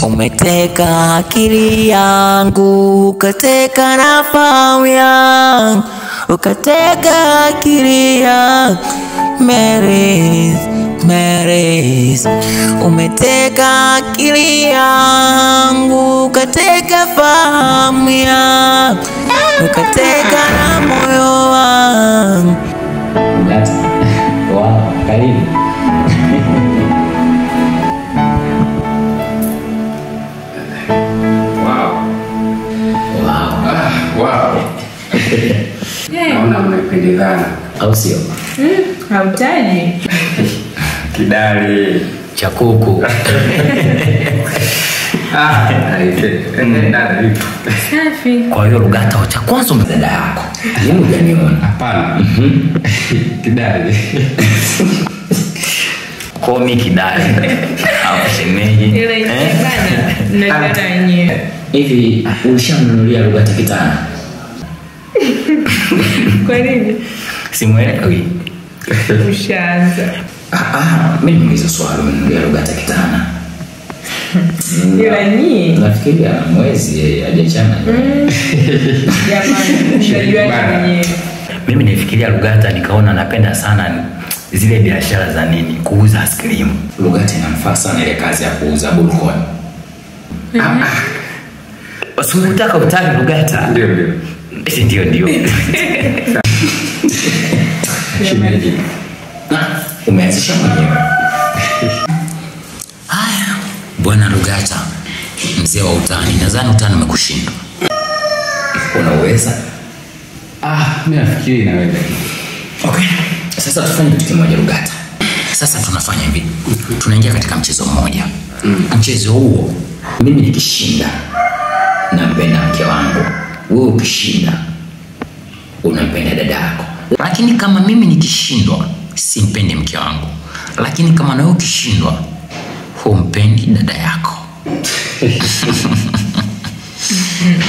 Umeteka akili yangu, ukateka na fahamu yangu, ukateka akili yangu. Marys, umeteka akili yangu, ukateka fahamu yangu, ukateka na moyo wangu. Wow, karibu. Naona mnapendezana. Au sio? Hautaji. Kidali cha kuku. Safi. Kwa hiyo Rugata cha kwanza mdada yako. Yeye hujaniona. Hapana. Kidali. Komi kidali. Hapo shemeji. Ile inafanya na yenyewe. Hivi ulishamnunulia Rugata kitana? Kwa nini? Simuelewi. Ushaanza. Mimi niuliza swali, umenunulia Rugata kitana? Ila ni nafikiria mwezi hajachana. Jamani, unajua mwenyewe. Mimi nifikiria Rugata nikaona napenda sana zile biashara za nini, kuuza ice cream. Rugata inamfaa sana ile kazi ya kuuza burgoni. Usikutaka utaki Rugata. Ndio. Ndio. Umeanzisha mwenyewe. Haya, Bwana Rugata, mzee wa utani, nadhani utani umekushinda. Unaweza? Mimi nafikiri naweza. Okay. Sasa tufanye kitu kimoja Rugata. Sasa tunafanya hivi. Tunaingia katika mchezo mmoja. Mchezo huo mimi nikishinda nampenda mke wangu. Wewe ukishinda unampenda dada yako. Lakini kama mimi nikishindwa simpendi mke wangu. Lakini kama na wewe ukishindwa humpendi dada yako.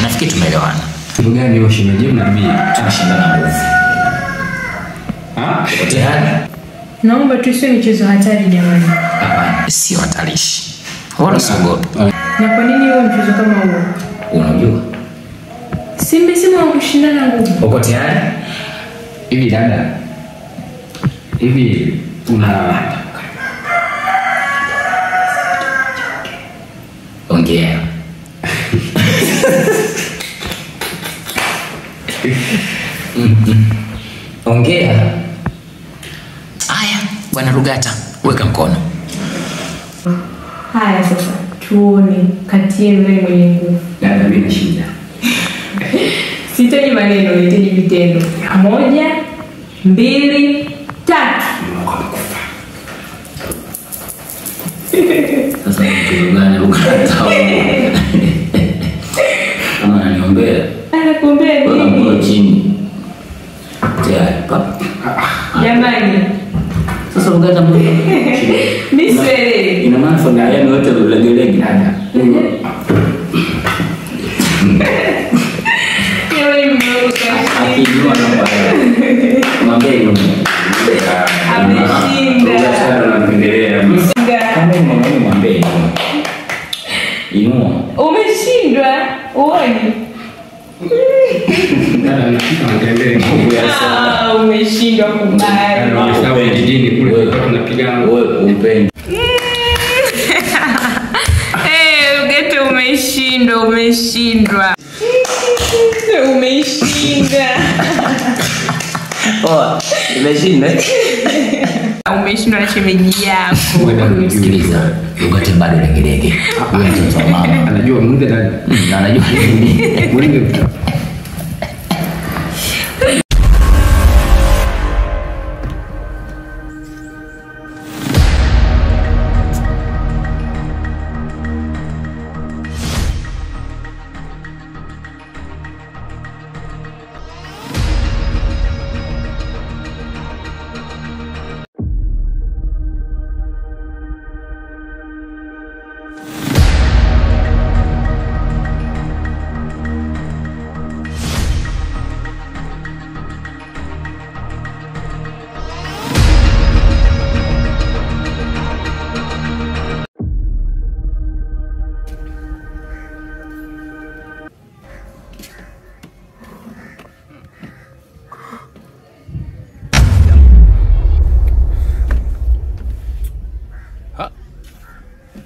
Nafikiri tumeelewana. Kitu gani hiyo shemeji mnaambia? Tunashindana nguvu. Uko tayari? Naomba tusiwe michezo hatari jamani. Hapana, sio hatarishi. Wala siogopi. Na kwa nini huo mchezo kama huo? Unajua? Simba sema kushindana nguvu. Uko tayari? Hivi dada. Hivi una ongea. Ongea. Aya, Bwana Rugata, weka mkono. Haya sasa, tuone kati yenu nani mwenye nguvu. dada mimi na shida. Sitaji maneno, nahitaji vitendo. 1, 2, 3. Sasa kitu gani Rugata? Kama ananiombea. Anakuombea nini? Kwa chini. Tayari, papa. Jamani. Sasa Rugata Misele. ina maana familia yenu yote legelege dada. Akijua namba. Mwambie yule. Ameshinda. Anapendelea. Kama mwanaume mwambie. Inua. Umeshindwa. Uone. Dada anafika anatembea nguvu ya sana. Umeshindwa kubali. Sawa jijini kule tunapigana wewe umpende. Rugata umeshindwa, umeshindwa. Umeshinda. Nimeshinda. Umeshindwa na shemeji yako. Sikiliza, Rugata bado legelege. Wewe mtoto wa mama. Anajua muda dada. Na anajua nini. Mwingi.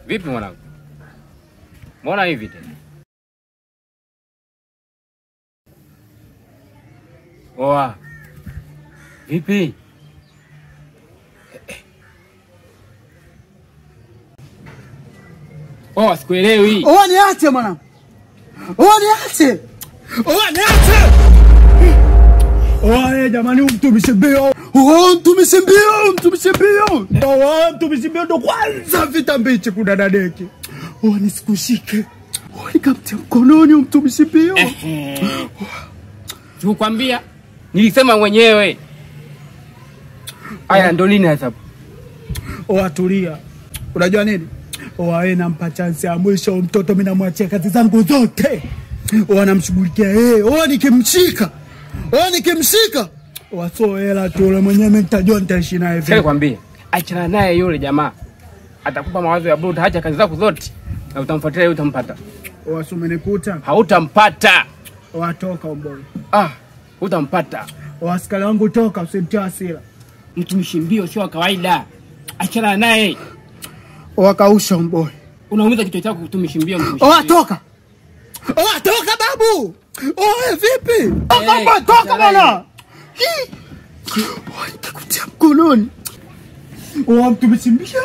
Vipi mwanangu? Mbona hivi tena? Oa. Vipi? Oh, sikuelewi. Oa niache mwanangu. Oa niache. Oa niache. Oa jamani mtumishe mbio. Oa mtumishe mbio, mtumishe mbio. Oa mtumishe mbio ndo kwanza vita mbichi kudadadeki. Oa nisikushike. Oa nikamtia mkononi mtumishe mbio. Sikukwambia. Nilisema mwenyewe. Aya ndo lini hasa? Oa tulia. Unajua nini? Oa wewe nampa chance ya mwisho mtoto mimi namwachia kazi zangu zote. Oa namshughulikia yeye. Oa nikimshika. Oa nikimshika. Oa so hela tu yule mwenyewe nitajua nitaishi naye vipi. Sasa kwambie, achana naye yule jamaa. Atakupa mawazo ya bure, haacha kazi zako zote. Na utamfuatilia yeye utampata. Oa so umenikuta? Hautampata. Oa toka mbona. Utampata. Oa askari wangu toka usimtie hasira. Mtumishi mbio sio kawaida. Achana naye. Oa kausha mboy. Unaumiza kichwa chako kutumishi mbio mtumishi. Oa toka. Oa toka babu. Oa vipi? Toka toka bwana. Oa nitakutia mkononi. Oa mtumishi mbio.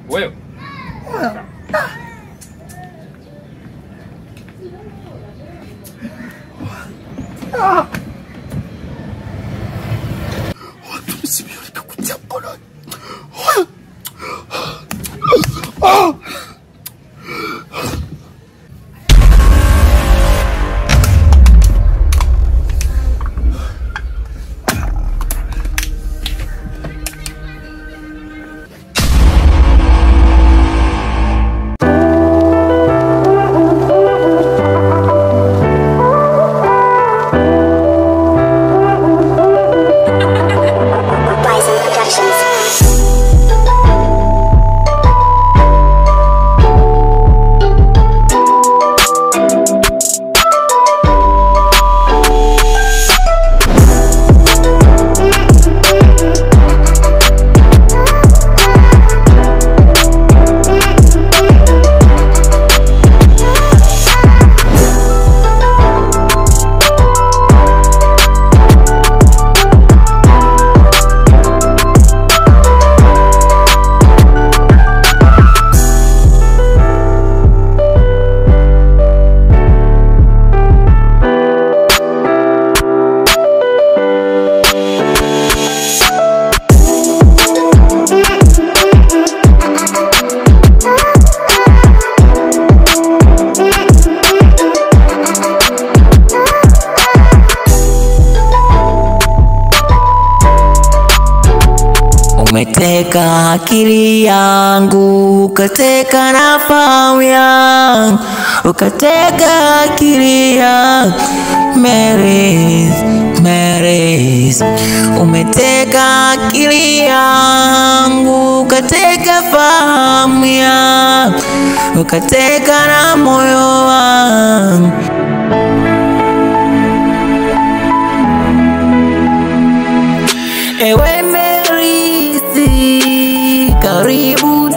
Wewe. Oa mtumishi mbio nitakutia Umeteka akili yangu, ukateka na fahamu yangu, ukateka akili yangu. Marys, umeteka akili yangu, ukateka fahamu yangu, ukateka na moyo wangu. Ewe Marys, karibu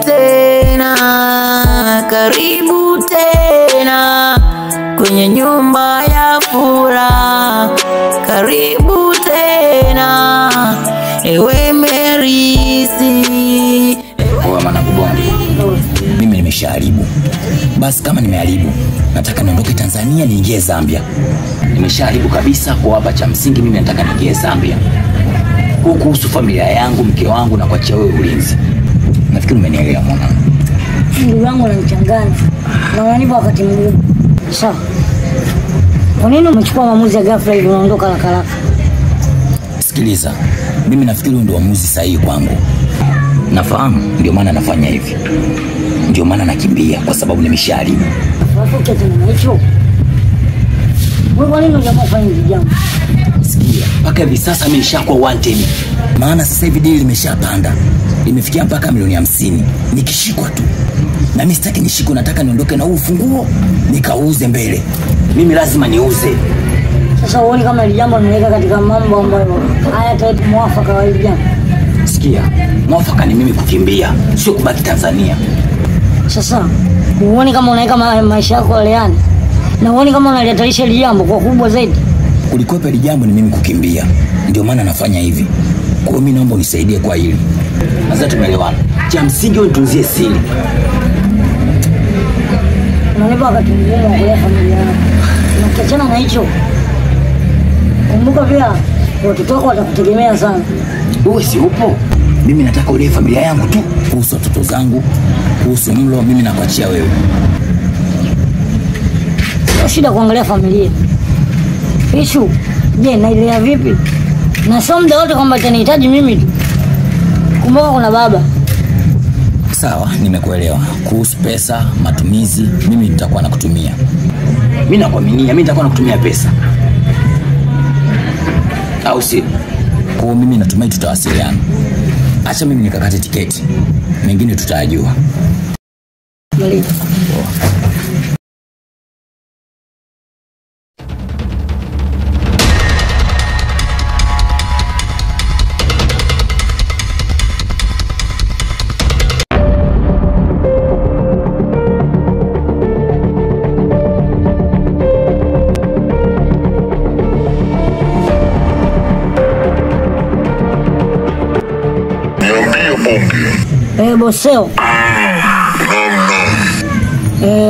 tena kwenye nyumba ya furaha, karibu tena ewe Marys. Oya mwanangu Bonde, mimi nimeshaharibu. Basi kama nimeharibu, nataka niondoke Tanzania niingie Zambia. Nimeshaharibu kabisa. Kwa hapa cha msingi mimi nataka niingie Zambia. Kuhusu familia yangu, mke wangu, na kuachia wewe ulinzi. Nafikiri umenielewa mwanangu. Ndugu yangu ananichanganya na unanipa wakati mgumu. Sawa. Kwa nini umechukua maamuzi ya ghafla hivi unaondoka haraka? Sikiliza, mimi nafikiri ndio uamuzi sahihi kwangu. Nafahamu, ndio maana nafanya hivi. Ndio maana nakimbia kwa sababu nimeshaharibu. Wafuke tena hicho. Wewe kwa nini unataka kufanya hivi jambo? Sikia, mpaka hivi sasa mimi nishakuwa wanted. Maana sasa hivi deal limeshapanda. Limefikia mpaka milioni 50. Nikishikwa tu. Na mimi sitaki nishikwe, nataka niondoke na huu funguo nikauze mbele. Mimi lazima niuze. Sasa uone kama ile jambo nimeweka katika mambo ambayo haya tayari mwafaka wa ile jambo. Sikia, mwafaka ni mimi kukimbia, sio kubaki Tanzania. Sasa uone kama unaweka maisha yako aleani. Na uone kama unaletaisha ile jambo kwa kubwa zaidi. Kulikwepa ile jambo ni mimi kukimbia. Ndio maana nafanya hivi. Kwa hiyo mimi naomba unisaidie kwa hili. Sasa tumeelewana. Cha msingi wewe tuuzie siri. Unanipa wakati mgumu wa kulea familia yako. Unakiachana na hicho. Kumbuka pia watoto wako watakutegemea sana. Wewe si upo? Mimi nataka ulee familia yangu tu. Kuhusu watoto zangu, kuhusu mlo, mimi nakuachia wewe. Shida kuangalia familia. Ishu, je, nailea vipi? Na sio muda wote kwamba itanihitaji mimi tu. Kumbuka kuna baba. Sawa, nimekuelewa. Kuhusu pesa, matumizi, mimi nitakuwa nakutumia. Mimi nakuaminia, mimi nitakuwa nakutumia pesa. Au si? Kwa mimi natumai tutawasiliana. Acha mimi nikakate tiketi. Mengine tutajua. Mali. Boseo.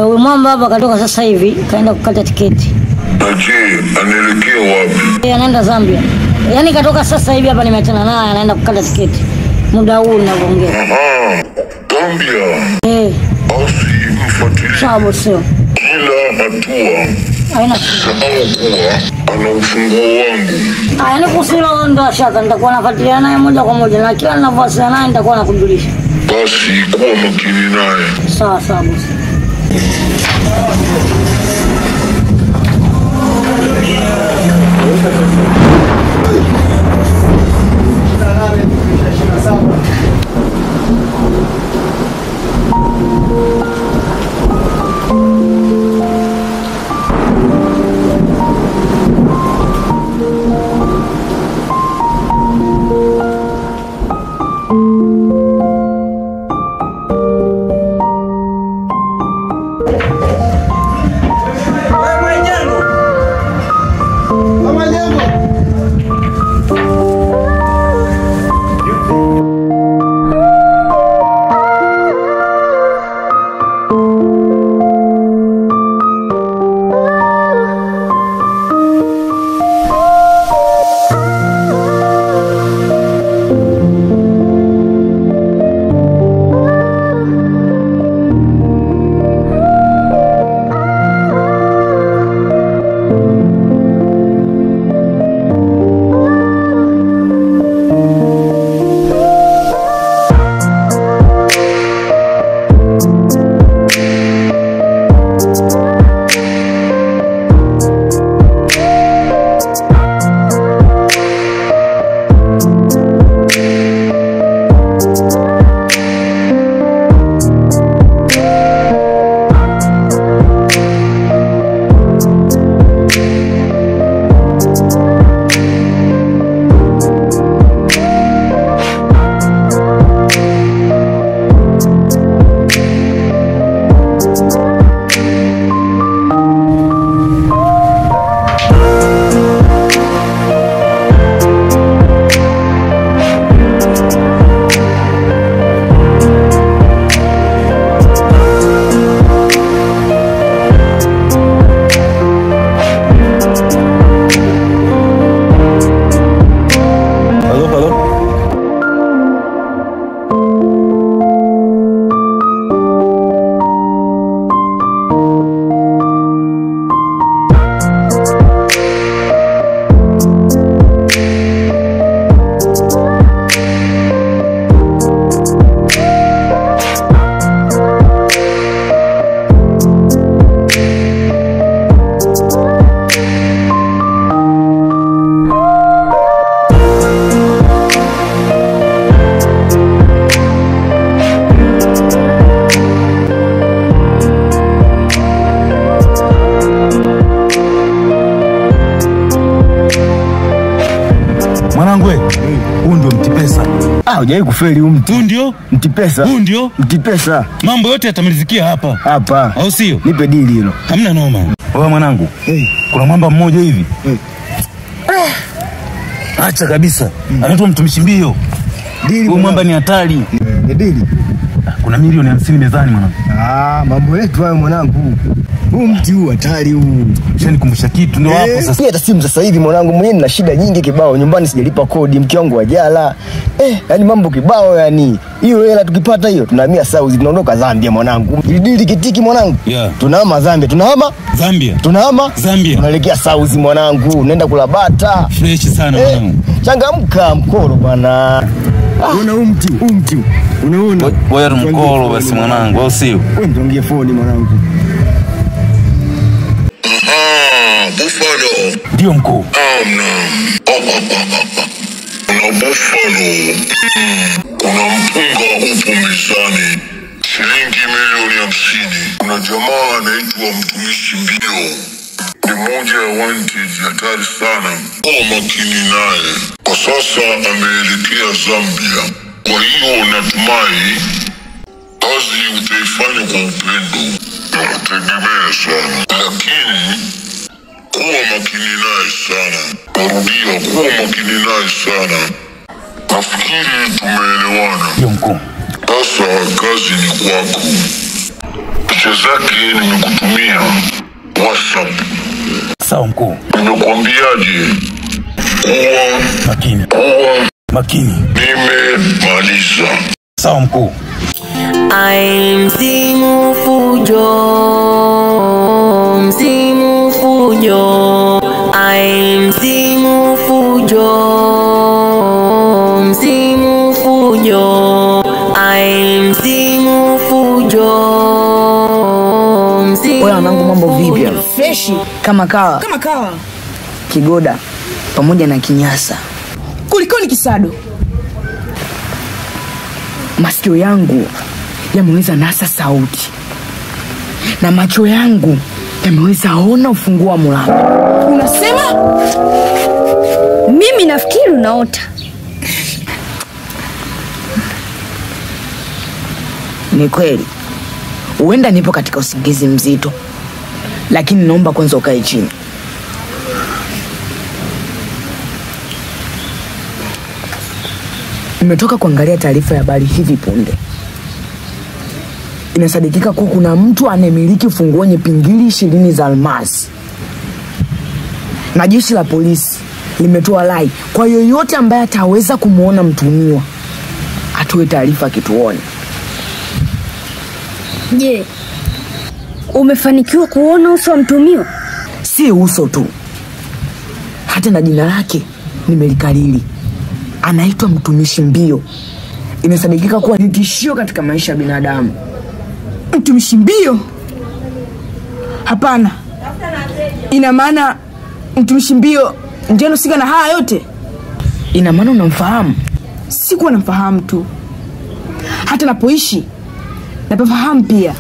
Huyu mwamba hapa katoka sasa hivi, kaenda kukata tiketi. Je, anaelekea wapi? Anaenda Zambia. Yaani katoka sasa hivi hapa nimeachana naye, anaenda kukata tiketi. Muda huu ninavyoongea. Zambia. Basi mfuatilie. Sawa Boseo. Kila hatua. Haina kuwa ana ufunguo wangu. Yaani kusilo ndo shaka, nitakuwa nafuatilia naye moja kwa moja, na kila ninavyowasiliana naye nitakuwa nakujulisha. Basi kuwa makini naye. Sawa sawa bosi. Hujai kufeli mtu. Huu ndio Mtipesa. Huu ndio Mtipesa. Mambo yote yatamalizikia hapa. Hapa. Au sio? Nipe dili hilo. Hamna noma. Wewe mwanangu. Kuna mwamba mmoja hivi. Acha kabisa. Anaitwa Mtumishi Mbio. Dili. Huyu mwamba ni hatari. Ni dili. Kuna milioni 50 mezani mwanangu. Mambo yetu hayo mwanangu. Huu mti huu hatari huu. Ushanikumbusha kitu ndio hapo sasa. Hata simu sasa hivi mwanangu mwenyewe nina shida nyingi kibao, nyumbani sijalipa kodi, mke wangu wajala. Yani mambo kibao yani. Hiyo hela tukipata hiyo tunahamia Saudi, tunaondoka Zambia mwanangu. Dili kitiki mwanangu. Tunahama Zambia, tunahama Zambia. Tunahama Zambia. Tunaelekea Saudi mwanangu, naenda kula bata. Fresh sana mwanangu. Changamka mkoro bana. Unaona huu mti, unaona? Wewe mkoro basi mwanangu, au sio? Wewe mtongie phone mwanangu. Buffalo. Ndio mkuu. Kuna buffalo. Kuna mpunga upo mezani. Shilingi milioni 50. Kuna jamaa anaitwa Mtumishi Mbio. Ni moja ya wanted hatari sana. Kuwa makini naye. Kwa sasa ameelekea Zambia. Kwa hiyo natumai kazi utaifanya kwa upendo na kutegemea sana. Lakini kuwa makini naye sana. Narudia, kuwa makini naye sana. Nafikiri tumeelewana. Ndio mkuu. Sasa kazi ni kwako. Picha zake nimekutumia WhatsApp. Sawa mkuu. Nimekuambiaje? Kuwa makini. Makini. Nimemaliza. Sawa mkuu. Msimu fujo, msimu fujo, msimu fujo, msimu fujo, msimu fujo, msimu. Wewe wanangu mambo vipi? Fresh kama kawa. Kigoda pamoja na Kinyasa. Kulikoni Kisado? Masikio yangu yameweza nasa sauti na macho yangu yameweza ona ufunguo wa mlango. Unasema? Mimi nafikiri unaota. Ni kweli, huenda nipo katika usingizi mzito, lakini naomba kwanza ukae chini. Nimetoka kuangalia taarifa ya habari hivi punde. Inasadikika kuwa kuna mtu anayemiliki ufunguo wenye pingili 20 za almasi, na jeshi la polisi limetoa rai kwa yoyote ambaye ataweza kumuona mtumiwa atoe taarifa kituoni. Je, umefanikiwa kuona uso wa mtumiwa? Si uso tu, hata na jina lake nimelikariri. Anaitwa Mtumishi Mbio. Inasadikika kuwa ni tishio katika maisha ya binadamu. Mtumishi Mbio? Hapana. Ina maana Mtumishi Mbio ndiye anahusika na haya yote? Ina maana unamfahamu? Sikuwa namfahamu tu, hata napoishi napafahamu pia.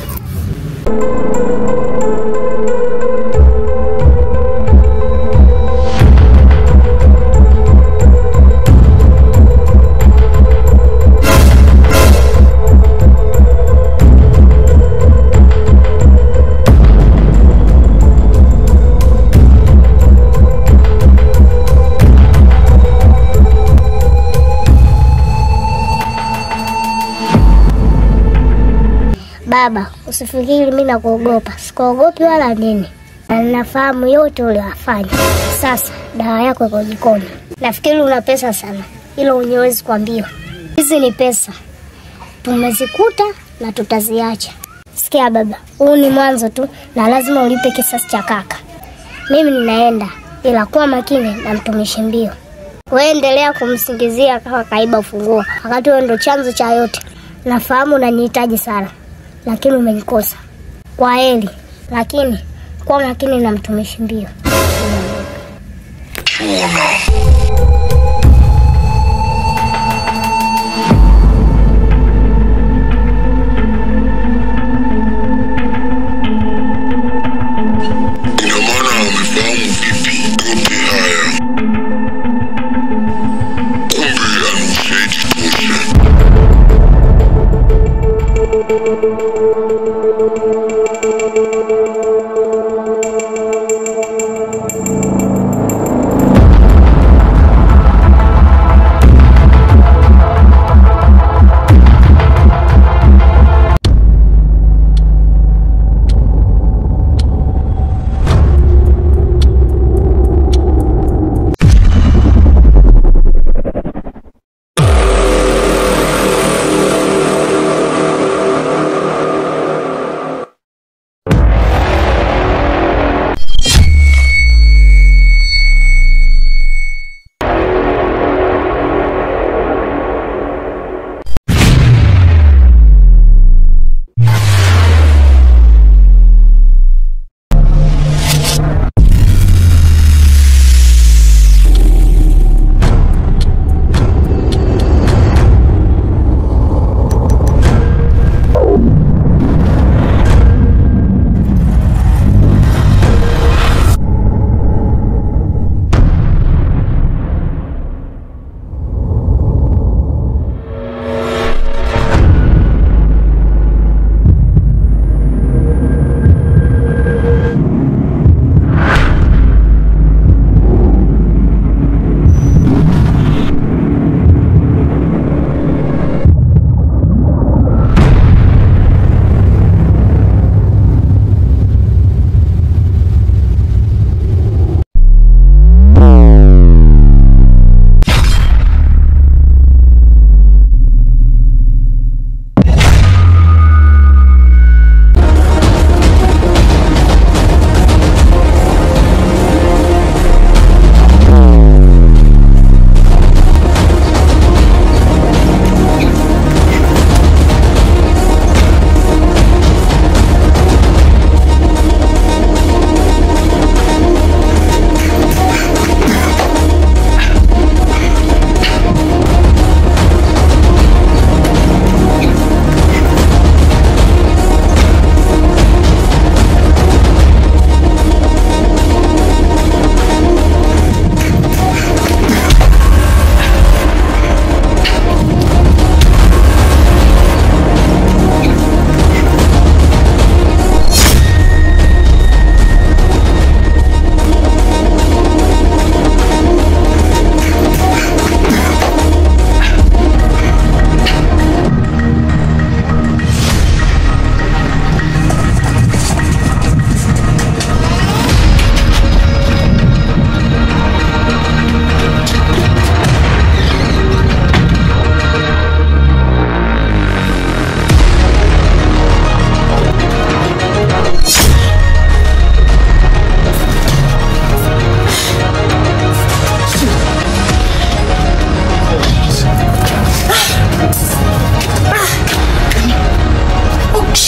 Baba, usifikiri mimi nakuogopa. Sikuogopi wala nini. Na ninafahamu yote uliyofanya. Sasa dawa yako iko jikoni. Nafikiri una pesa sana. Hilo unyewezi kuambiwa. Hizi ni pesa. Tumezikuta na tutaziacha. Sikia baba, huu ni mwanzo tu na lazima ulipe kisasi cha kaka. Mimi ninaenda, ila kuwa makini na Mtumishi Mbio. Wewe endelea kumsingizia kama kaiba ufunguo, wakati wewe ndo chanzo cha yote. Nafahamu unanihitaji sana, lakini umenikosa. Kwa heri, lakini kuwa makini na Mtumishi Mbio. Kumbe ana ushahidi tosha.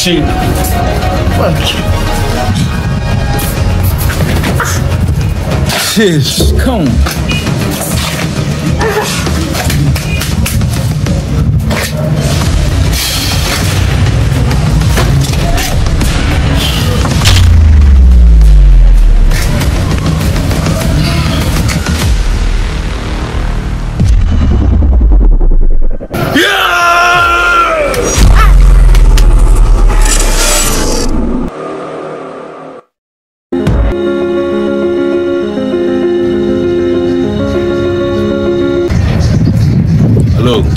shit. Shit, come on.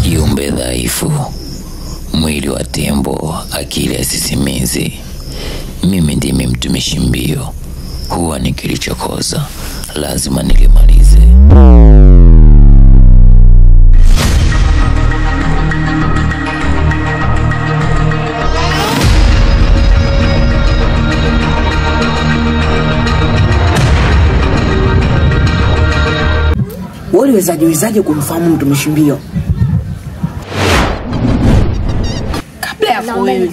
Kiumbe dhaifu, mwili wa tembo, akili ya sisimizi. Mimi ndimi mtumishi mbio, huwa nikilichokoza lazima nilimalize. Wezaje kumfahamu mtumishi mbio? Kabla ya wewe.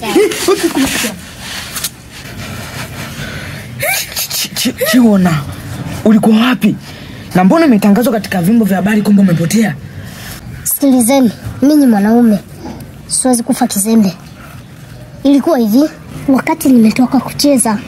Chiona, ulikuwa wapi? Na mbona umetangazwa katika vyombo vya habari kwamba umepotea? Sikilizeni, mimi ni mwanaume. Siwezi kufa kizembe. Ilikuwa hivi, wakati nimetoka kucheza,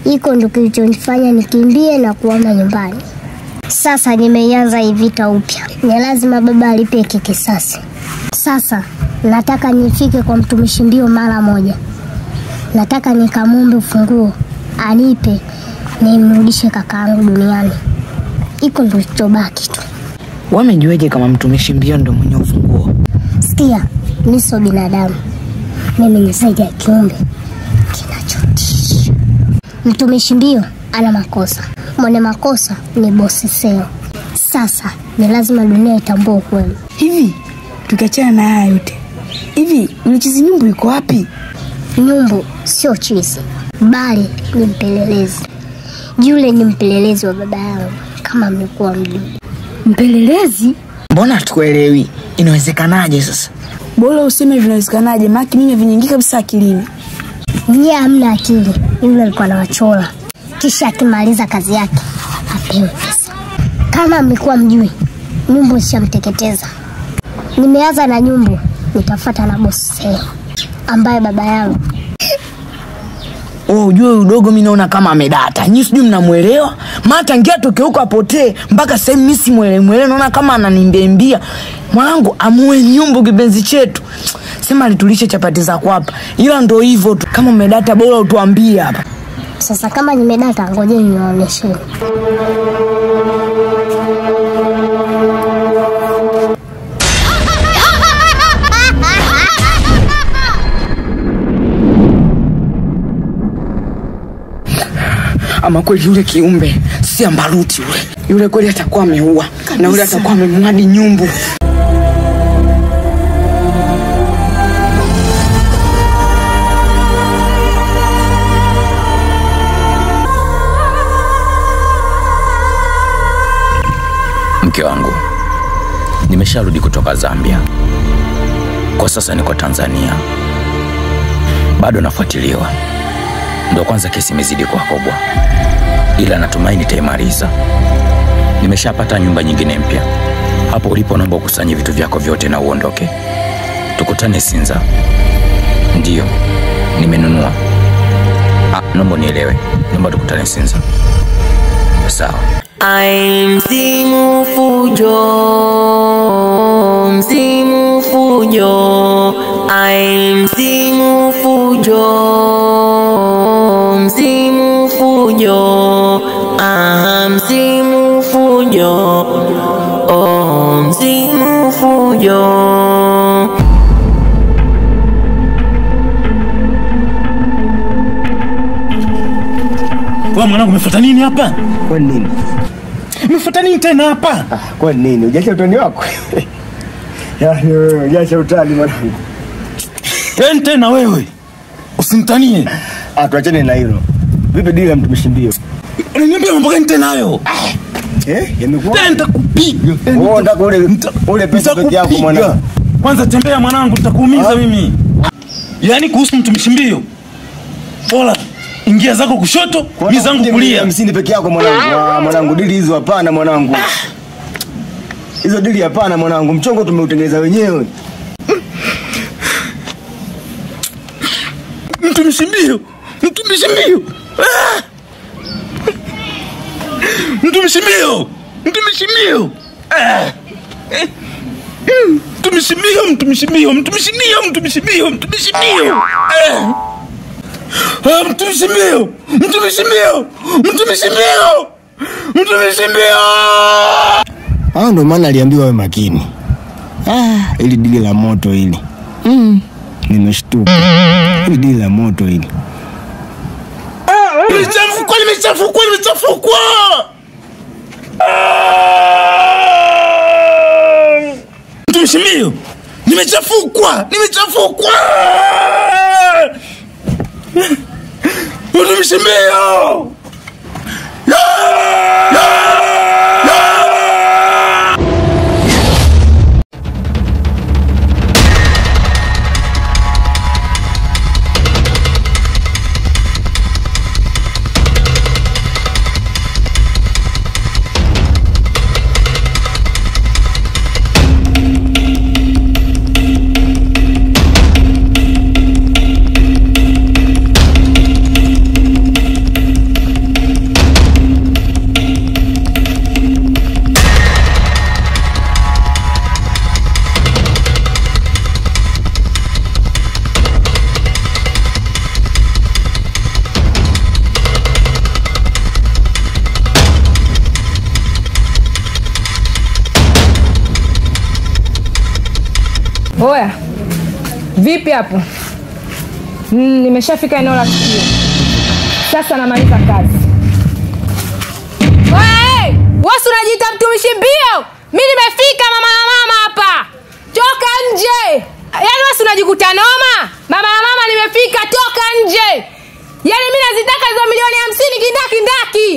iko ndo kilichonifanya nikimbie na kuama nyumbani. Sasa nimeianza hii vita upya. Ni lazima baba alipe kisasi. Sasa nataka nifike kwa mtumishi mbio mara moja. Nataka nikamwombe ufunguo anipe nimrudishe kakaangu duniani. Iko ndo kilichobaki tu. Wamejuaje kama mtumishi mbio ndo mwenye ufunguo? Sikia, mimi sio binadamu. Mimi ni zaidi ya kiumbe kinachotisha. Mtumishi mbio ana makosa. Mwenye makosa ni bosi Seo. Sasa ni lazima dunia itambue ukweli. Hivi tukiachana na haya yote, hivi mchizi Nyumbu yuko wapi? Nyumbu sio chizi, bali ni mpelelezi. Yule ni mpelelezi wa baba yangu, kama mlikuwa mjui. Mpelelezi? Mbona tukuelewi? Inawezekanaje sasa? Bora useme vinawezekanaje, maana mimi vinyingi kabisa akilini. Nyie hamna akili. Yule alikuwa anawachola. Kisha akimaliza kazi yake apewe pesa. Kama mlikuwa mjui, Nyumbu ishamteketeza. Nimeanza na Nyumbu, nitafuata na bosi Seo ambaye baba yangu. Ujue udogo mimi naona kama amedata. Nyinyi sijui mnamuelewa? Maana tangia toke huko apotee mpaka sasa mimi si muelewa. Naona kama ananimbembia. Mwanangu amue Nyumbu kipenzi chetu. Sema alitulishe chapati zako hapa. Ila ndo hivyo tu. Kama umedata bora utuambie hapa. Sasa kama nimedata ngojeni niwaonyeshe. Ama kweli yule kiumbe si ambaruti yule. Yule kweli atakuwa ameua na yule atakuwa amemwadi Nyumbu. Mke wangu, nimesharudi kutoka Zambia. Kwa sasa niko Tanzania. Bado nafuatiliwa. Ndio kwanza kesi imezidi kuwa kubwa. Ila natumaini nitaimaliza. Nimeshapata nyumba nyingine mpya. Hapo ulipo naomba ukusanye vitu vyako vyote na uondoke. Tukutane Sinza. Ndio, nimenunua. Naomba nielewe. Naomba tukutane Sinza. Sawa. Msimu fujo, msimu fujo, msimu fujo, msimu fujo, msimu fujo, msimu fujo. Kwa mwanangu umefuata nini hapa? Kwa nini? Umefuata nini tena hapa? Kwa nini? Hujaacha utani wako? Yaani wewe hujaacha utani mwanangu. Yaani tena wewe usimtanie. Tuachane na hilo. Vipi dili ya mtumishi mbio? Niambia mambo gani tena hayo? Yamekuwa. Tena nitakupiga. Wewe unataka ule pesa peke yako mwanangu. Kwanza tembea mwanangu, nitakuumiza mimi. Yaani kuhusu mtumishi mbio. Bora ingia zako kushoto, mimi zangu kulia. Msini peke yako mwanangu. Mwanangu dili hizo hapana mwanangu. Hizo dili hapana mwanangu. Mchongo tumeutengeneza wenyewe. Mtumishi mbio. Mtumishi mbio. Mtumishi mbio. Mtumishi mbio. Mtumishi mbio, mtumishi mbio, mtumishi mbio, mtumishi mbio, mtumishi mbio. Mtumishi mbio, mtumishi mbio, mtumishi mbio, mtumishi mbio. Ndo maana aliambiwa awe makini. Ili dili la moto hili. Nimeshtuka. Ili dili la moto hili. Nimechafukwa, nimechafukwa, nimechafukwa. Mtumishi mbio, nimechafukwa, nimechafukwa. Mtumishi mbio. Oya, vipi hapo? Nimeshafika eneo la tukio. Sasa namaliza kazi. Hey! Wasi unajiita mtumishi mbio? Mimi nimefika mama hapa. Toka nje. Yaani wasi unajikuta noma? Mama nimefika, toka nje. Yaani mimi nazitaka hizo milioni 50 kindaki.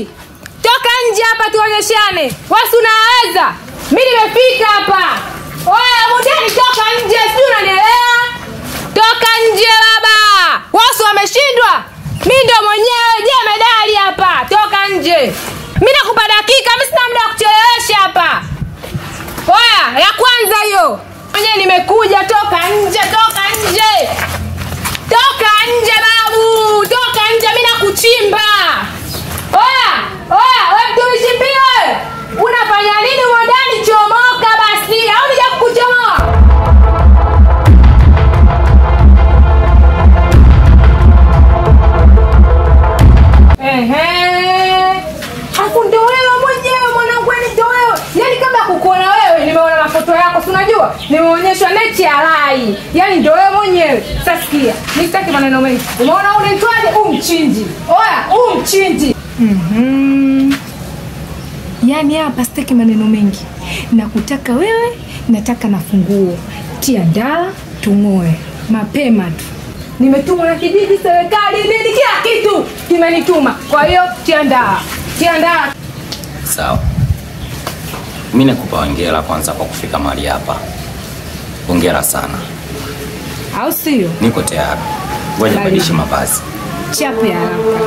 Toka nje hapa tuonyeshane. Wasi unaweza? Mimi nimefika hapa. Oya, mudeni toka nje, sijui unanielewa? Toka nje baba. Wasu wameshindwa. Mimi ndo mwenyewe je medali hapa. Toka nje. Mimi nakupa dakika, mimi sina muda wa kuchelewesha hapa. Oya, ya kwanza hiyo. Mwenyewe nimekuja, toka nje, toka nje. Toka nje babu. Toka nje, mimi nakuchimba. Oya, wewe mtumishi mbio. Unafanya nini ndani? Chomoka basi. Au nije kukuchomoa? Hapo ndio wewe mwenyewe mwanangu, ndio wewe. Yaani kabla kukuona wewe nimeona mafoto yako, si unajua? Nimeonyeshwa neti ya rai. Yaani ndio wewe mwenyewe. Sasa sikia, mimi sitaki maneno mengi. Umeona unaitwaje? Mchinji. Oya, mchinji. Yaani hapa sitaki maneno mengi. Nakutaka wewe, nataka na funguo. Tia ndala, tung'oe. Mapema tu. Nimetumwa na kijiji, serikali, nini kila kitu kimenituma. Kwa hiyo tia ndala. Tia ndala. Sawa. Mimi nakupa hongera kwanza kwa kufika mahali hapa. Hongera sana. Au sio? Niko tayari. Ngoja nibadilishe mavazi. Chape haraka.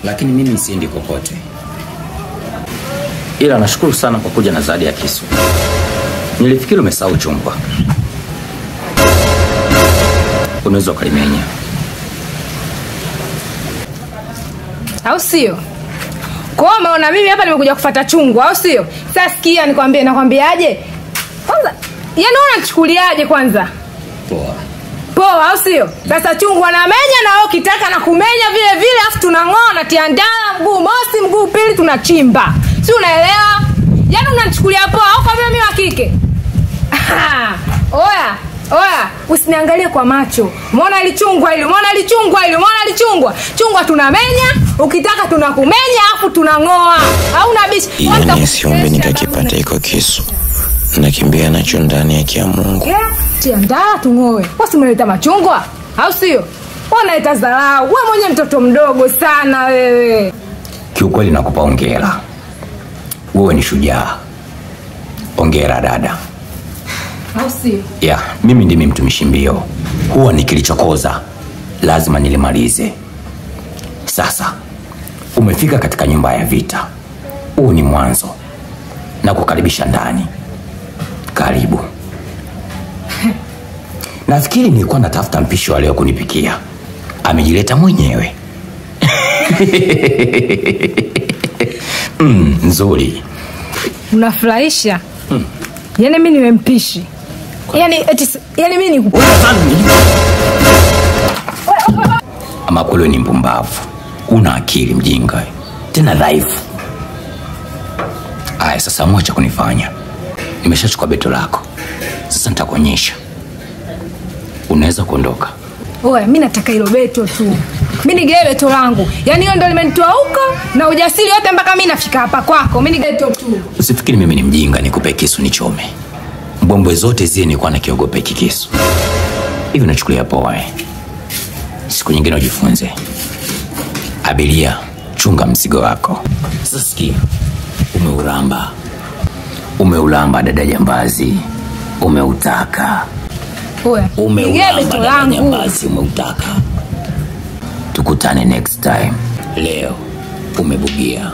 Lakini mimi siendi kokote. Ila nashukuru sana kwa kuja na zawadi ya kisu. Nilifikiri umesahau chumba. Unaweza ukalimenya. Au sio? Kwa maana mimi hapa nimekuja kufuata chungu, au sio? Sasa sikia nakwambiaje? Kwanza, yaani unachukuliaje kwanza? Poa, au sio? Sasa chungu anamenya na wewe ukitaka na kumenya vile vile, afu tunang'oa na tia ndala mguu mosi mguu pili tunachimba. Si unaelewa? Yaani unanichukulia poa au kwa mimi wa kike? Oya, usiniangalie kwa macho. Umeona lichungwa hili? Chungwa tunamenya, ukitaka tunakumenya afu tunangoa. Hauna bishi. Yani siombe nikakipata iko kisu. Nakimbia nacho ndani ya kia Mungu. Tia ndala tungoe. Wasi umeleta machungwa? Au sio? Unaita dharau. Wewe mwenye mtoto mdogo sana wewe. Kiukweli nakupa hongera. Wewe ni shujaa. Hongera dada. Au sio? Yeah, mimi ndimi mtumishi mbio. Huwa nikilichokoza lazima nilimalize. Sasa umefika katika nyumba ya vita. Huu ni mwanzo. Na kukaribisha ndani. Karibu. Nafikiri nilikuwa natafuta mpishi wa leo kunipikia. Amejileta mwenyewe. Nzuri. Unafurahisha. Yaani mimi niwe mpishi. Yaani mimi ni ama kweli ni mpumbavu. Una akili mjinga. Tena dhaifu. Aya, sasa mwacha kunifanya. Nimeshachukua beto lako. Sasa nitakuonyesha. Unaweza kuondoka. Oya, mimi nataka hilo beto tu. Mimi nigee beto langu. Yaani hiyo ndio limenitoa huko na ujasiri wote mpaka mimi nafika hapa kwako. Mimi nigee beto tu. Usifikiri mimi ni mjinga nikupe kisu nichome. Mbombo zote zile nilikuwa nakiogopa kikisu. Hivi nachukulia poa Siku nyingine ujifunze. Abiria, chunga mzigo wako. Sasa sikia. Umeulamba dada jambazi. Umeutaka. Oya, umeulamba dada jambazi, umeutaka. Tukutane next time. Leo umebugia.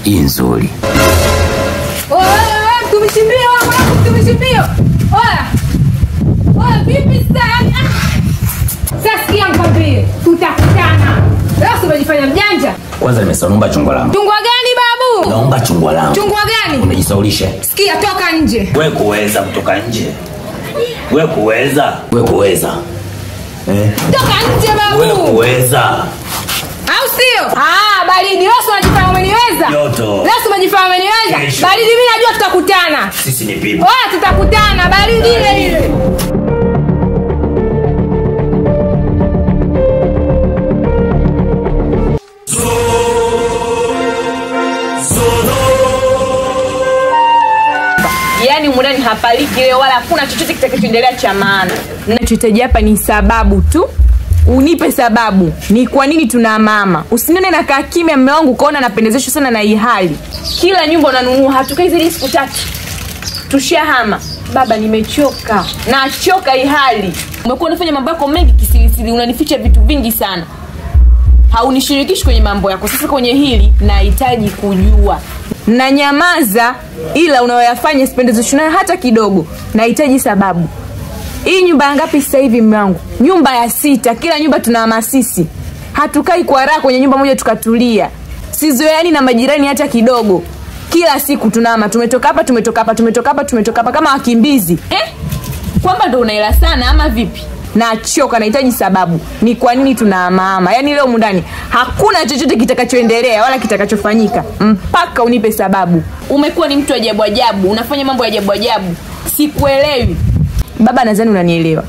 Hii nzuri. Tumeshimbio. Oya, vipi sasa? Sasa sikia mkwambie, tutakutana. Leo umejifanya mjanja. Kwanza nimeshaomba chungwa langu. Chungwa gani babu? Naomba chungwa langu. Chungwa gani? Unajisaulisha. Sikia, toka nje. Wewe kuweza kutoka nje. Wewe kuweza. Toka nje babu. Wewe kuweza. Au sio? Baridi, wewe unajifanya umeniweza? Joto. Wewe unajifanya umeniweza? Baridi, mimi najua tutakutana. Sisi ni bibi. Tutakutana baridi ile. Yaani mundani hapaliki leo wala hakuna chochote kitakachoendelea cha maana. Ninachohitaji hapa ni sababu tu. Unipe sababu. Ni kwa nini tuna mama? Usinione na kaa kimya mume wangu kaona napendezeshwa sana na hii hali. Kila nyumba unanunua hatukai zaidi siku 3. Tushahama. Baba nimechoka. Nachoka hii hali. Umekuwa unafanya mambo yako mengi kisirisiri, unanificha vitu vingi sana. Haunishirikishi kwenye mambo yako. Sasa kwenye hili nahitaji kujua. Na nyamaza ila unayoyafanya sipendezeshwi nayo hata kidogo. Nahitaji sababu. Hii nyumba ngapi sasa hivi mume wangu? Nyumba ya 6. Kila nyumba tuna masisi. Hatukai kwa raha kwenye nyumba moja tukatulia. Sizoeani na majirani hata kidogo. Kila siku tunahama, tumetoka hapa kama wakimbizi. Kwamba ndo unaela sana ama vipi? Nachoka, nahitaji sababu. Ni kwa nini tunahama? Yaani leo mundani hakuna chochote kitakachoendelea wala kitakachofanyika mpaka unipe sababu. Umekuwa ni mtu ajabu ajabu, unafanya mambo ya ajabu ajabu. Sikuelewi. Baba nadhani unanielewa.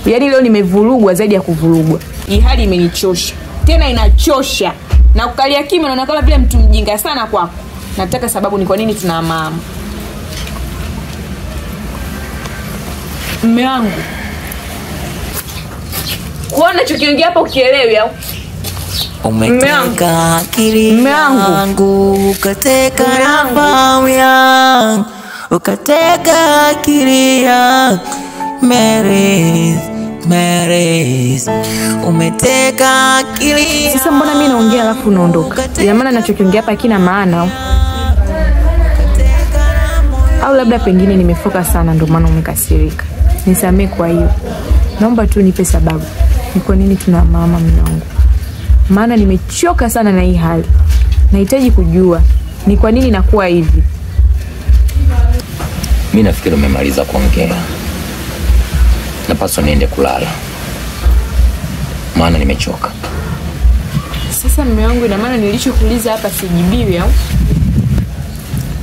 Yaani leo nimevurugwa zaidi ya kuvurugwa. Hii hali imenichosha. Tena inachosha. Na kukalia kimya unaona kama vile mtu mjinga sana kwako. Nataka sababu ni kwa nini tunahama. Mume wangu. Kuona chokiongea hapa ukielewi au? Umeteka akili yangu, ukateka nafsi yangu, ukateka akili yangu. Marys, umeteka akili. Sasa mbona mimi naongea alafu unaondoka? Ina maana ninachokiongea hapa kina maana au labda pengine nimefoka sana ndio maana umekasirika. Nisamee kwa hiyo. Naomba tu nipe sababu. Ni kwa nini tuna mama mume wangu? Maana nimechoka sana na hii hali. Nahitaji kujua ni kwa nini nakuwa hivi. Mimi nafikiri umemaliza kuongea. Napaswa niende kulala. Maana nimechoka. Sasa mume wangu, ina maana nilichokuuliza hapa sijibiwi au?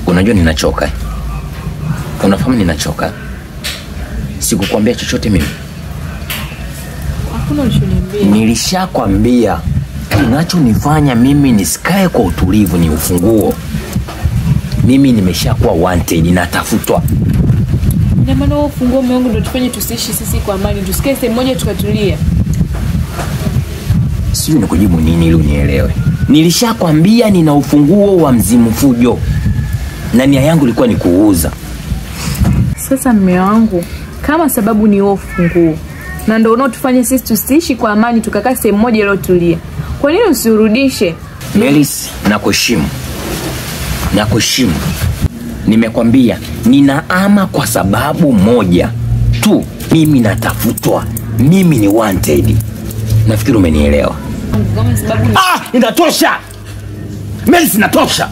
Unajua ninachoka. Unafahamu ninachoka. Sikukwambia chochote mimi. Hakuna ulichoniambia. Nilishakwambia kinachonifanya mimi nisikae kwa utulivu ni ufunguo. Mimi nimeshakuwa wanted, natafutwa. Ina maana wewe ufunguo mume wangu ndio tufanye tusiishi sisi kwa amani, tusikae sehemu moja tukatulia. Sijui nikujibu nini ili unielewe. Nilishakwambia nina ufunguo wa Mzimu Fujo. Na nia yangu ilikuwa ni kuuza. Sasa mume wangu, kama sababu ni wewe ufunguo na ndio unaotufanya sisi tusiishi kwa amani tukakaa sehemu moja iliyotulia, kwa nini usiurudishe? Melis, nakuheshimu. Nakuheshimu. Nimekwambia ninaama kwa sababu moja tu. Mimi natafutwa. Mimi ni wanted. Nafikiri umenielewa. Kama sababu ni... inatosha. Melis, inatosha.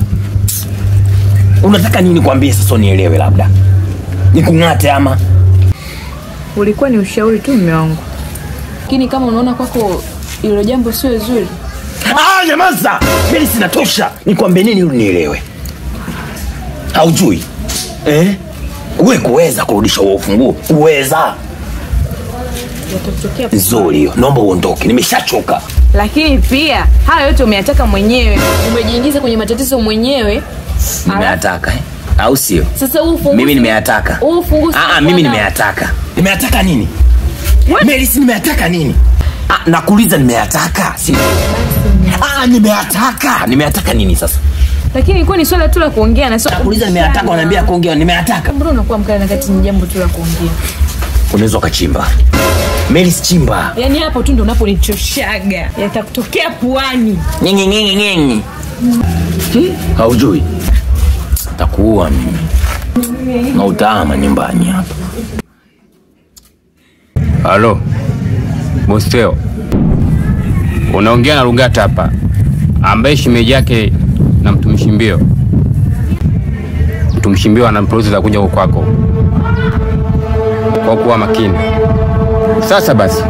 Unataka nini kwambie sasa nielewe labda? Nikung'ate ama? Ulikuwa ni ushauri tu mume wangu. Lakini kama unaona kwako hilo jambo sio zuri. Nyamaza. Melis, inatosha. Nikwambie nini ili unielewe? Haujui. Wewe kuweza kurudisha huo ufunguo. Uweza. Nzuri hiyo. Naomba uondoke. Nimeshachoka. Lakini pia haya yote umeyataka mwenyewe. Umejiingiza kwenye matatizo mwenyewe. Nimeyataka au sio? Sasa ufunguo mimi nimeyataka. Mimi nimeyataka. Nimeyataka nini? Melis, nimeyataka nini? Nakuuliza nimeyataka. Si. Nimeyataka. Nimeyataka nini sasa? Lakini ilikuwa ni swala tu la kuongea na swala. Nakuuliza nimeyataka, unaniambia kuongea. Nimeyataka. Mbona unakuwa mkali na kati ni jambo tu la kuongea? Unaweza ukachimba. Melis, chimba. Yaani hapo tu ndio unaponichoshaga. Yatakutokea puani. Nyinyi. Haujui. Takuua mimi. Na utaama nyumbani hapa. Halo. Bosteo. Unaongea na Rugata hapa. Ambaye shimeji yake na Mtumishi Mbio. Mtumishi Mbio ana process za kuja kwako. Kwa kuwa makini. Sasa basi.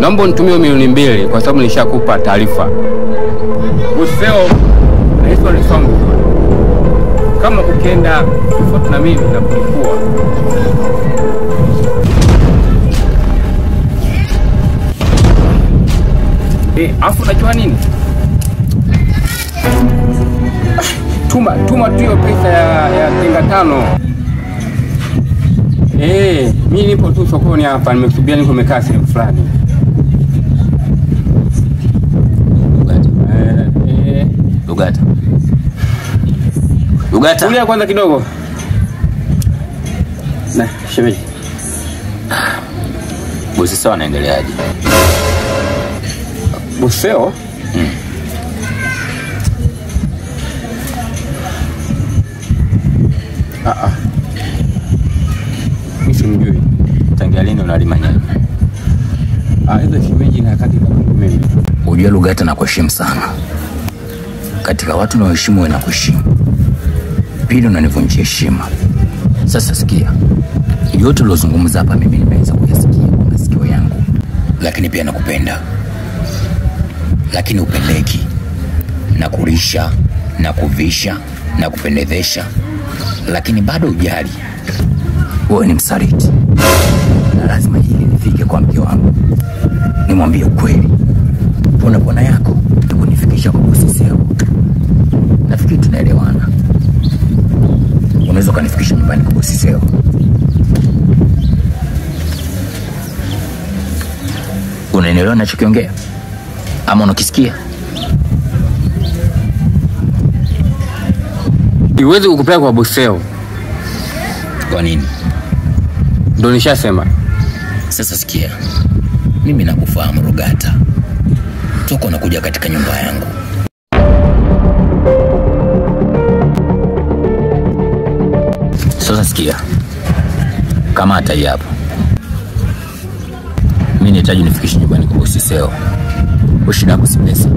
Naomba unitumie milioni 2 kwa sababu nilishakupa taarifa. Bosteo, na hizo ni songo. Kama ukienda kufuata na mimi na kulipua. Afu unajua nini? Tuma tu hiyo pesa ya tenga 5. Mimi nipo tu sokoni hapa, nimekusubiria, niko nimekaa sehemu fulani. Rugata. Tulia kwanza kidogo. Na shemeji. Bosi sawa, anaendeleaje? Boseo? Mimi simjui. Tangia lini unalima nyanya? Hizo shemeji na kati za mimi. Unajua Rugata, nakuheshimu sana. Katika watu naoheshimu wewe nakuheshimu. Pili, unanivunjia heshima. Sasa sikia. Yote uliyozungumza hapa mimi nimeweza kuyasikia kwa masikio yangu. Lakini pia nakupenda. Lakini upendeki. Na kulisha, na kuvisha, na kupendezesha. Lakini bado ujali. Wewe ni msaliti. Na lazima hili nifike kwa mke wangu. Nimwambie ukweli. Pona pona yako kunifikisha kwa bosi Seo. Nafikiri tunaelewana. Unaweza kunifikisha nyumbani kwa bosi Seo. Unaelewa ninachokiongea? Ama unakisikia? Siwezi kukupeleka kwa Boseo. Kwa nini? Ndio nishasema. Sasa sikia. Mimi nakufahamu Rugata. Toka unakuja katika nyumba yangu. Sasa sikia. Kama hata hii hapa. Mimi nahitaji nifikishe nyumbani kwa bosi Seo. Ushida yako si pesa.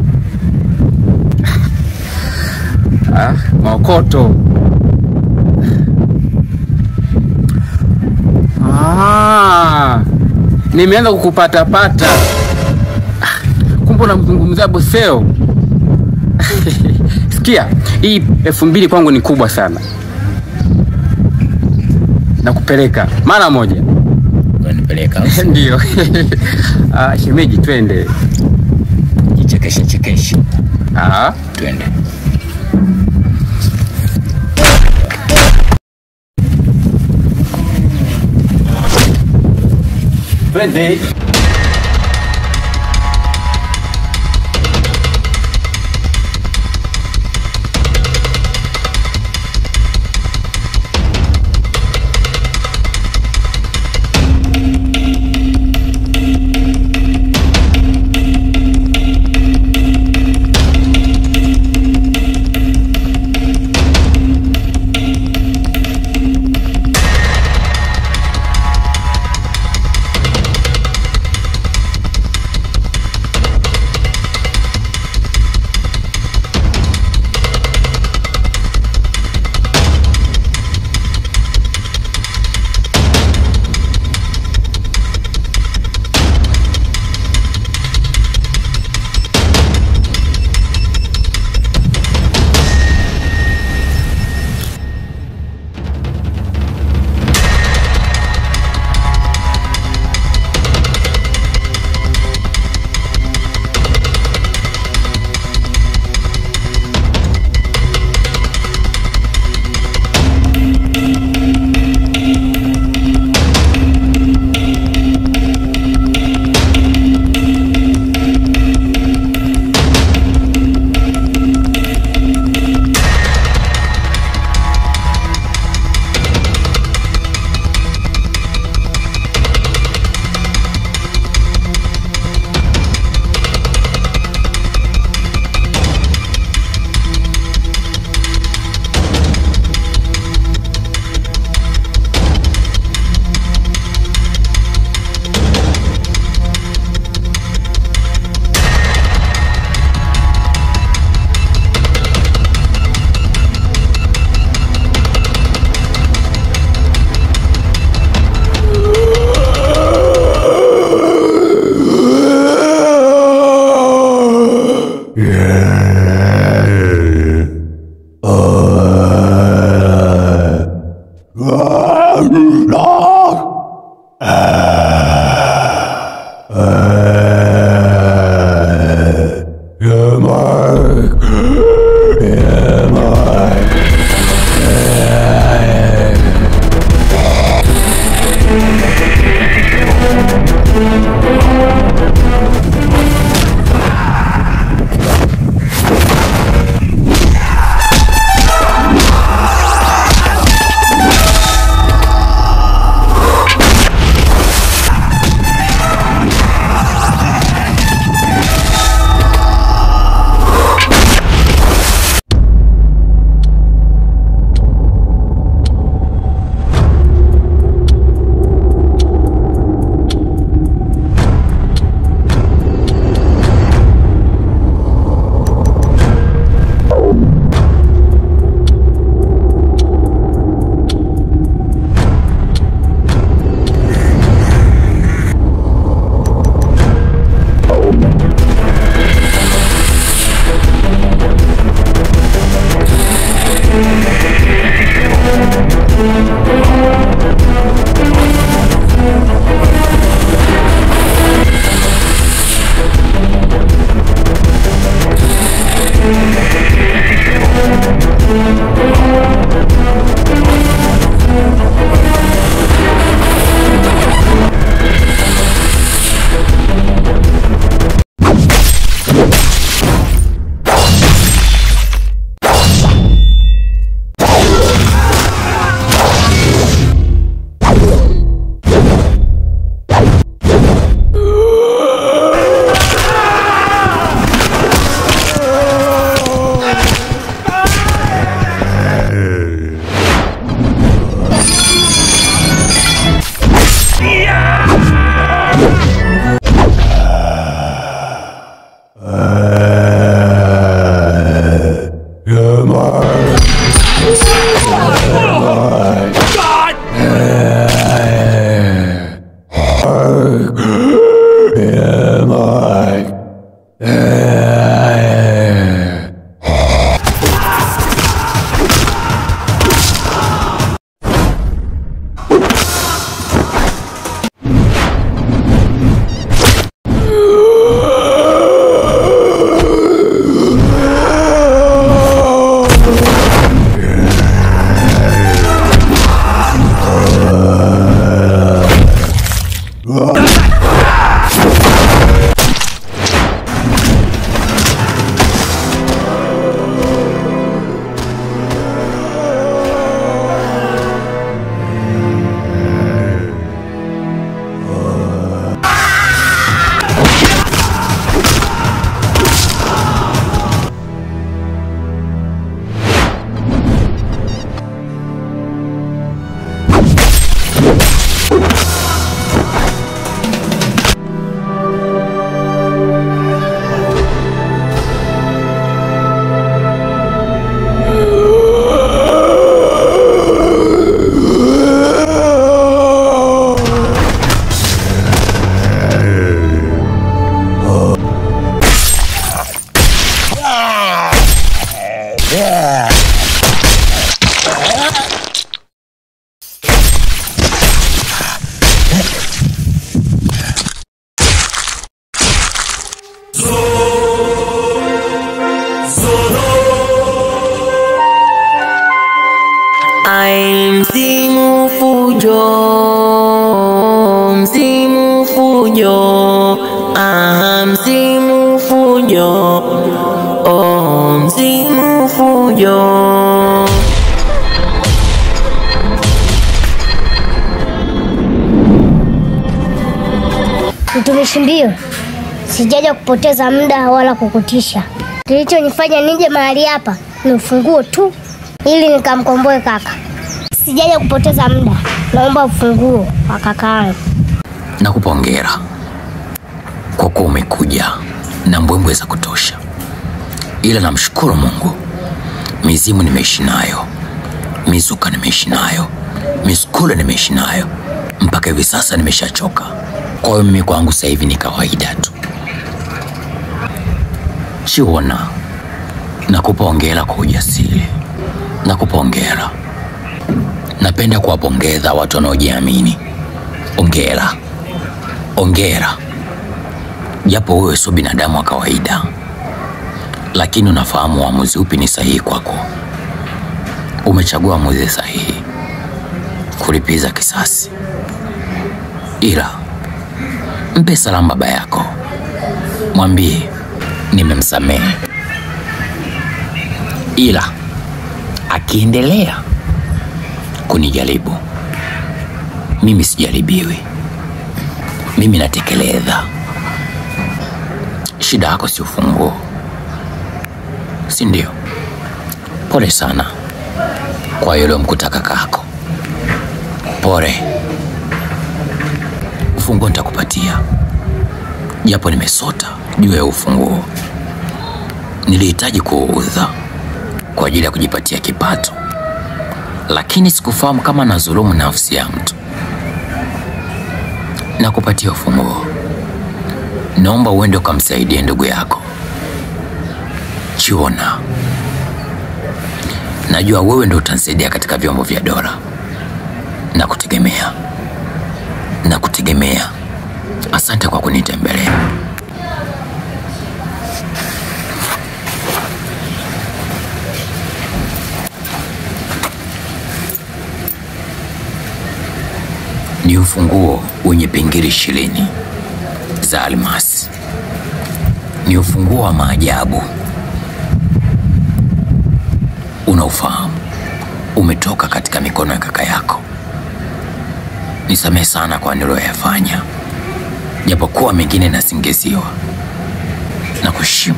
Maokoto. Nimeanza Sikia, hii 2000 kwangu ni kubwa sana. Nakupeleka mara moja. Unanipeleka? Ndio. Shemeji twende. Chekesha. Twende. Twende. fujo, msimu fujo, msimu fujo, oh, msimu fujo. Mtumishi Mbio, sijaja kupoteza muda wala kukutisha. Kilichonifanya nije mahali hapa ni ufunguo tu, ili nikamkomboe kaka. Sijaja kupoteza muda, naomba ufunguo wa kakaangu. Nakupongera kwa kuwa umekuja na mbwembwe za kutosha, ila namshukuru Mungu, mizimu nimeishi nayo, mizuka nimeishi nayo, miskule nimeishi nayo, mpaka hivi sasa nimeshachoka. Kwa hiyo mimi kwangu sasa hivi ni kawaida tu. Chiona, nakupongera kwa ujasiri, nakupongera. Napenda kuwapongeza watu wanaojiamini. Ongera, ongera. Japo wewe sio binadamu wa kawaida, lakini unafahamu uamuzi upi ni sahihi kwako. Umechagua uamuzi sahihi, kulipiza kisasi. Ila mpe salamu baba yako, mwambie nimemsamehe. Ila akiendelea kunijaribu, mimi sijaribiwi, mimi natekeleza. Shida yako si ufunguo, si ndio? Pole sana kwa yule mkuta kakako. Pole. Ufunguo nitakupatia, japo nimesota juu ya ufunguo. Nilihitaji kuuza kwa ajili ya kujipatia kipato, lakini sikufahamu kama nadhulumu nafsi ya mtu. Nakupatia ufunguo. Naomba uende ukamsaidie ndugu yako. Chiona, najua wewe ndio utanisaidia katika vyombo vya dola. Nakutegemea, nakutegemea. Asante kwa kunitembelea. Ni ufunguo wenye pingili 20 za almasi. Ni ufunguo wa maajabu. Unaufahamu, umetoka katika mikono ya kaka yako. Nisamehe sana kwa niliyoyafanya, japokuwa mengine nasingeziwa. Na kuheshimu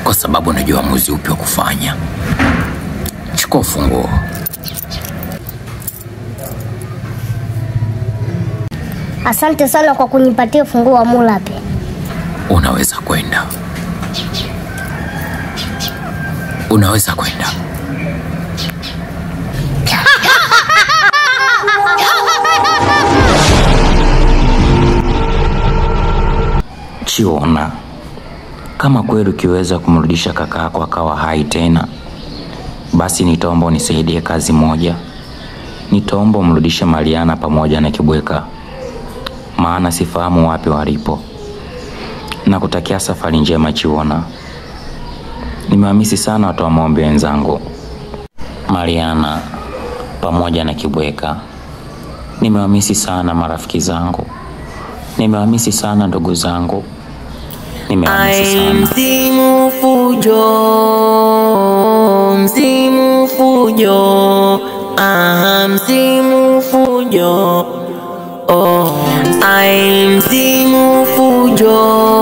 kwa sababu najua uamuzi upi wa kufanya. Chukua ufunguo. Asante sana kwa kunipatia ufunguo wa Mulape. Unaweza kwenda. Unaweza kwenda. Chiona, kama kweli ukiweza kumrudisha kaka yako akawa hai tena, basi nitaomba unisaidie kazi moja. Nitaomba umrudishe Mariana pamoja na Kibweka, maana sifahamu wapi walipo. Nakutakia safari njema Chiona. Nimehamisi sana watu wa maombi wenzangu, Mariana pamoja na Kibweka. Nimehamisi sana marafiki zangu, nimehamisi sana ndugu zangu, nimehamisi sana. Msimu fujo, msimu fujo, msimu fujo, oh, msimu fujo.